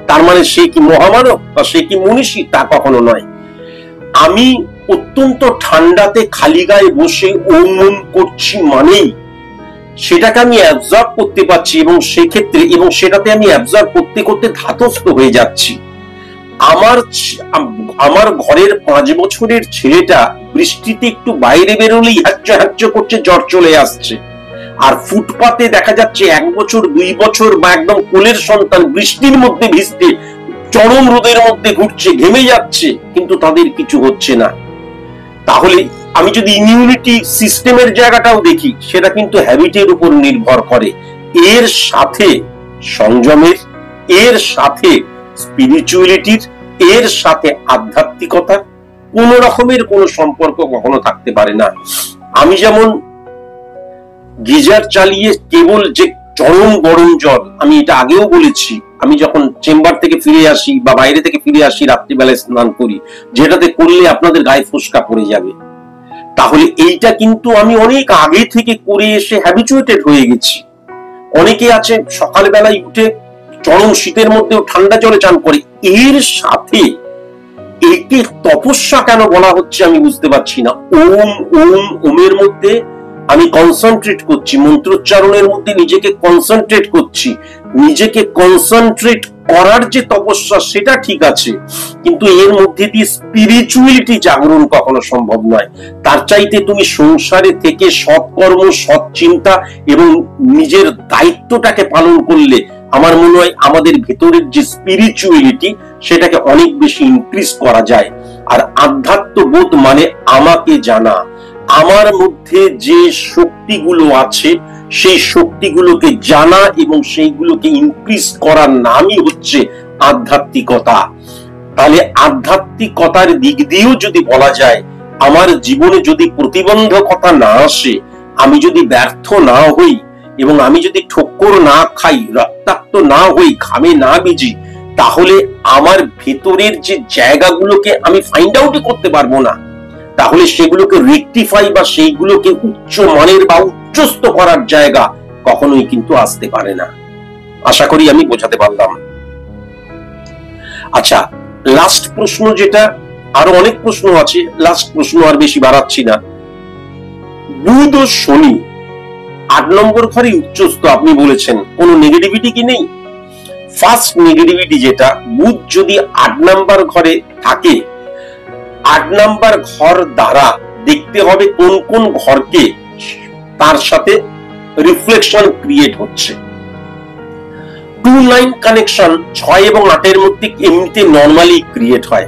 তার মানে সে কি মহামানব বা সে কি মনীষী? তা কখনো নয়। আমি অত্যন্ত ঠান্ডাতে খালি গায়ে বসে ওম করছি মানেই সেটাকে আমি অ্যাবজর্ব করতে পারছি, এবং সেক্ষেত্রে এবং সেটাতে আমি অ্যাবজর্ব করতে করতে ধাতস্থ হয়ে যাচ্ছি। আমার ঘরের 5 বছরের ছেলেটা বৃষ্টিতে একটু বাইরে বেরোলেই হ্যাচ্চ হ্যাচ্চ করছে, জ্বর চলে আসছে। আর ফুটপাতে দেখা যাচ্ছে 1 বছর 2 বছর বা একদম কোলের সন্তান বৃষ্টির মধ্যে ভিজতে চরম রোদের মধ্যে ঘুরছে, ঘেমে যাচ্ছে, কিন্তু তাদের কিছু হচ্ছে না। তাহলে আমি যদি ইমিউনিটি সিস্টেমের জায়গাটাও দেখি, সেটা কিন্তু হ্যাবিটের উপর নির্ভর করে। এর সাথে সংযমের, এর সাথে স্পিরিচুয়ালিটির, এর সাথে আধ্যাত্মিকতার কোন রকমের কোন সম্পর্ক কখনো থাকতে পারে না। আমি যেমন গিজার চালিয়ে কেবল যে চরম গরম জল, আমি এটা আগেও বলেছি, আমি যখন চেম্বার থেকে ফিরে আসি বা বাইরে থেকে ফিরে আসি রাত্রিবেলায় স্নান করি, যেটাতে করলে আপনাদের গায়ে ফোস্কা পড়ে যাবে। তাহলে এইটা কিন্তু আমি অনেক আগে থেকে করে এসে হ্যাবিচুয়েটেড হয়ে গেছি। অনেকে আছে সকালবেলায় উঠে চরম শীতের মধ্যেও ঠান্ডা জলে চান করে। এর সাথে একে তপস্যা কেন বলা হচ্ছে আমি বুঝতে পারছি না। ওম ওম ওমের মধ্যে আমি কনসেন্ট্রেট করছি, মন্ত্রোচ্চারণের মধ্যে নিজেকে কনসেন্ট্রেট করছি। নিজেকে কনসেন্ট্রেট করার যে তপস্যা সেটা ঠিক আছে, কিন্তু এর মধ্যে দিয়ে স্পিরিচুয়ালিটি জাগরণ কখনো সম্ভব নয়। তার চাইতে তুমি সংসারে থেকে সৎকর্ম, সৎ চিন্তা এবং নিজের দায়িত্বটাকে পালন করলে আমার মনে হয় আমাদের ভেতরের যে স্পিরিচুয়ালিটি সেটাকে অনেক বেশি ইনক্রিজ করা যায়। আর আধ্যাত্মবোধ মানে আমাকে জানা, আমার মধ্যে যে শক্তিগুলো আছে সেই শক্তিগুলোকে জানা এবং সেইগুলোকে ইনক্রিজ করার নামই হচ্ছে আধ্যাত্মিকতা। তাহলে আধ্যাত্মিকতার দিক দিয়েও যদি বলা যায়, আমার জীবনে যদি প্রতিবন্ধকতা না আসে, আমি যদি ব্যর্থ না হই এবং আমি যদি ঠক্কর না খাই, রক্তাক্ত না হই, ঘামে না ভিজি, তাহলে আমার ভেতরের যে জায়গাগুলোকে আমি ফাইন্ড আউট করতে পারবো না। তাহলে সেগুলোকে রেকটিফাই বা সেইগুলোকে উচ্চ মানের বা উচ্চস্ত করার জায়গা কখনোই কিন্তু আসতে পারে না। আশা করি আমি বোঝাতে পারলাম। আচ্ছা, লাস্ট প্রশ্ন, যেটা আরো অনেক প্রশ্ন আছে, লাস্ট প্রশ্ন আর বেশি বাড়াচ্ছি না। বুধ ও শনি 8 নম্বর ঘরে উচ্চস্থ, আপনি বলেছেন কোনো নেগেটিভিটি কি নেই? ফার্স্ট নেগেটিভিটি যেটা, বুধ যদি 8 নম্বর ঘরে থাকে, 8 নম্বর ঘর দ্বারা দেখতে হবে কোন কোন ঘরকে তার সাথে রিফ্লেকশন ক্রিয়েট হচ্ছে। 2-9 কানেকশন 6 এবং 8 এর মধ্যে এমনিতে নরমালি ক্রিয়েট হয়।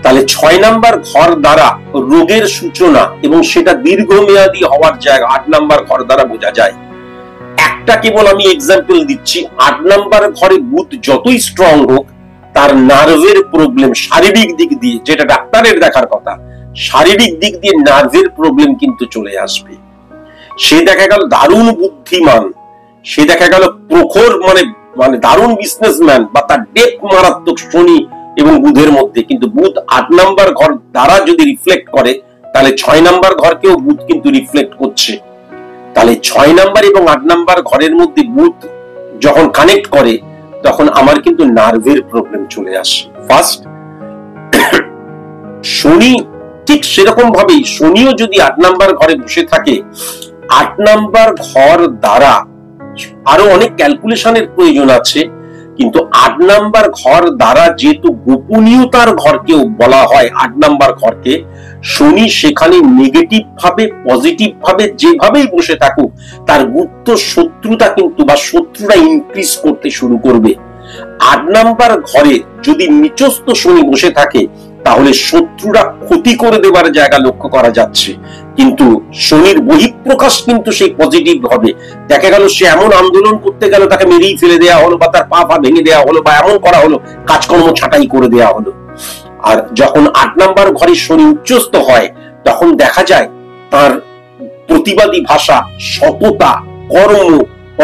তাহলে 6 নম্বর ঘর দ্বারা রোগের সূচনা এবং সেটা দীর্ঘমেয়াদী হওয়ার জায়গা 8 নম্বর ঘর দ্বারা বোঝা যায়। একটা কেবল আমি এক্সাম্পল দিচ্ছি, 8 নম্বর ঘরে বুধ যতই স্ট্রং হোক, তার নার্ভের প্রবলেম শারীরিক দিক দিয়ে, যেটা ডাক্তারের দেখার কথা, শারীরিক দিক দিয়ে নার্ভের প্রবলেম কিন্তু চলে আসবে। সে দেখা গেল দারুণ বুদ্ধিমান, সে দেখা গেল প্রখর মানে দারুণ বিজনেসম্যান, বা তার ডেপ মারাত্মক শনি এবং বুধের মধ্যে, কিন্তু বুধ 8 নম্বর ঘর দ্বারা যদি রিফ্লেক্ট করে, তাহলে 6 নম্বর ঘরকেও বুধ কিন্তু রিফ্লেক্ট করছে। তাহলে 6 নম্বর এবং 8 নম্বর ঘরের মধ্যে বুধ যখন কানেক্ট করে, তখন আমার কিন্তু নার্ভের প্রবলেম চলে আসে। ফার্স্ট শনি ঠিক সেরকম ভাবেই, শনিও যদি 8 নম্বর ঘরে বসে থাকে, 8 নম্বর ঘর দ্বারা আরো অনেক ক্যালকুলেশনের প্রয়োজন আছে, কিন্তু 8 নম্বর ঘর দ্বারা যেহেতু গোপনীয়তার ঘরকেও বলা হয় 8 নম্বর ঘরকে, শনি সেখানে নেগেটিভ ভাবে পজিটিভ ভাবে যেভাবেই বসে থাকুক, তার গুপ্ত শত্রুতা কিন্তু বা শত্রুরা ইনক্রিজ করতে শুরু করবে। 8 নম্বর ঘরে যদি নিচস্থ শনি বসে থাকে, তাহলে শত্রুরা ক্ষতি করে দেবার জায়গা লক্ষ্য করা যাচ্ছে। কিন্তু শনির বহিঃপ্রকাশ কিন্তু সেই পজিটিভ হবে। দেখা গেল সে এমন আন্দোলন করতে গেল, তাকে মেরেই ফেলে দেওয়া হলো, বা তার পা ভেঙে দেওয়া হলো, বা এমন করা হলো, কাজকর্ম ছাঁটাই করে দেওয়া হলো। আর যখন 8 নাম্বার ঘরে শনি উচ্চস্থ হয়, তখন দেখা যায় তার প্রতিবাদী ভাষা, সততা, কর্ম,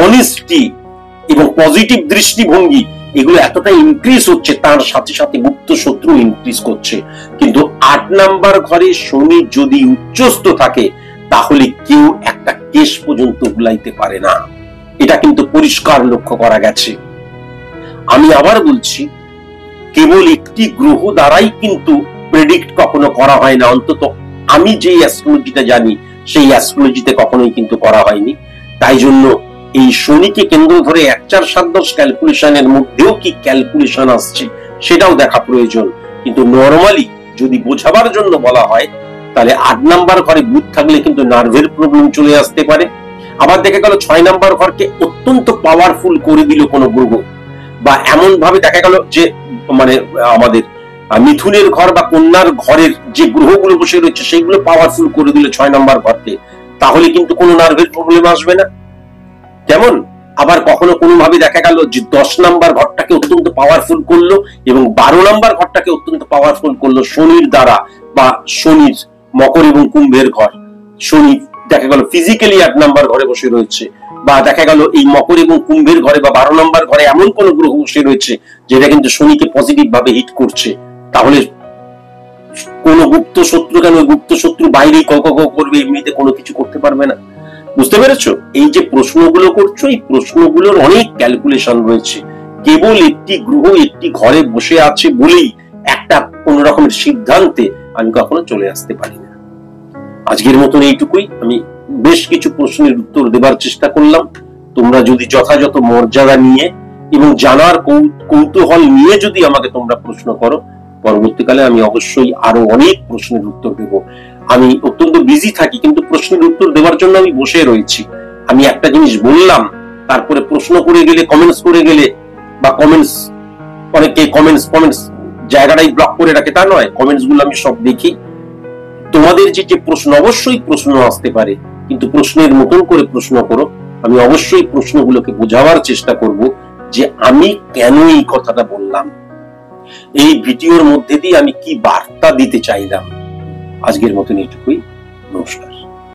অনেস্টি এবং পজিটিভ দৃষ্টিভঙ্গি, এগুলো এতটা ইনক্রিজ হচ্ছে, তার সাথে সাথে গুপ্ত শত্রু ইনক্রিজ করছে। কিন্তু 8 নাম্বার ঘরে শনি যদি উচ্চস্থ থাকে, তাহলে কেউ একটা কেশ পর্যন্ত বুলাইতে পারে না। এটা কিন্তু পরিষ্কার লক্ষ্য করা গেছে। আমি আবার বলছি, কেবল একটি গ্রহ দ্বারাই কিন্তু প্রেডিক্ট কখনো করা হয় না। অন্তত আমি যে অ্যাস্ট্রোলজিটা জানি, সেই অ্যাস্ট্রোলজিতে কখনোই কিন্তু করা হয়নি। তাই জন্য এই শনিকে কেন্দ্র ধরে 1, 4, 7, 10 ক্যালকুলেশনের মধ্যেও কি ক্যালকুলেশন আসছে, সেটাও দেখা প্রয়োজন। কিন্তু নরমালি যদি বোঝাবার জন্য বলা হয়, তাহলে 8 নাম্বার ঘরে বুধ থাকলে কিন্তু নার্ভের প্রবলেম চলে আসতে পারে। আবার দেখা গেল 6 নাম্বার ঘরকে অত্যন্ত পাওয়ারফুল করে দিল কোনো গ্রহ, বা এমন ভাবে দেখা গেল যে মানে আমাদের মিথুনের ঘর বা কন্যার ঘরের যে গ্রহগুলো বসে রয়েছে, সেগুলো পাওয়ারফুল করে দিল 6 নাম্বার ঘরকে, তাহলে কিন্তু কোনো নার্ভের প্রবলেম আসবে না। কেমন? আবার কখনো কোনো ভাবে দেখা গেল যে 10 নাম্বার ঘরটাকে অত্যন্ত পাওয়ারফুল করলো এবং 12 নাম্বার ঘরটাকে অত্যন্ত পাওয়ারফুল করলো শনির দ্বারা, বা শনির মকর এবং কুম্ভের ঘর, শনি দেখা গেল ফিজিক্যালি 8 নাম্বার ঘরে বসে রয়েছে, বা দেখা গেল এই মকর এবং কুম্ভের ঘরে বা 12 নাম্বার ঘরে এমন কোন গ্রহ বসে রয়েছে যেটা কিন্তু শনিকে পজিটিভ ভাবে হিট করছে, তাহলে কোন গুপ্ত শত্রু কেন গুপ্ত শত্রু বাইরেই করবে, এমনিতে কোনো কিছু করতে পারবে না। বুঝতে পেরেছো? এই যে প্রশ্নগুলো করছো, এই প্রশ্নগুলোর অনেক ক্যালকুলেশন রয়েছে। কেবল একটি গ্রহ একটি ঘরে বসে আছে বলেই একটা কোন রকমের সিদ্ধান্তে আমি কখনো চলে আসতে পারি না। আজকের মতন এইটুকুই। আমি বেশ কিছু প্রশ্নের উত্তর দেবার চেষ্টা করলাম। তোমরা যদি যথাযথ মর্যাদা নিয়ে এবং জানার কৌতূহল নিয়ে যদি আমাকে তোমরা প্রশ্ন করো, পরবর্তীকালে আমি অবশ্যই আরো অনেক প্রশ্নের উত্তর দেব। আমি অত্যন্ত বিজি থাকি, কিন্তু প্রশ্নের উত্তর দেওয়ার জন্য আমি বসে রয়েছি। আমি একটা জিনিস বললাম, তারপরে প্রশ্ন করে গেলে, কমেন্টস করে গেলে, বা কমেন্টস, অনেকে কমেন্টস জায়গাটাই ব্লক করে রাখে, তা নয়। কমেন্টস গুলো আমি সব দেখি। তোমাদের যে প্রশ্ন, অবশ্যই প্রশ্ন আসতে পারে, কিন্তু প্রশ্নের মতন করে প্রশ্ন করো। আমি অবশ্যই প্রশ্নগুলোকে বোঝাবার চেষ্টা করব যে আমি কেন এই কথাটা বললাম, এই ভিডিওর মধ্যে দিয়ে আমি কি বার্তা দিতে চাইলাম। আজকের মতন এইটুকুই। নমস্কার।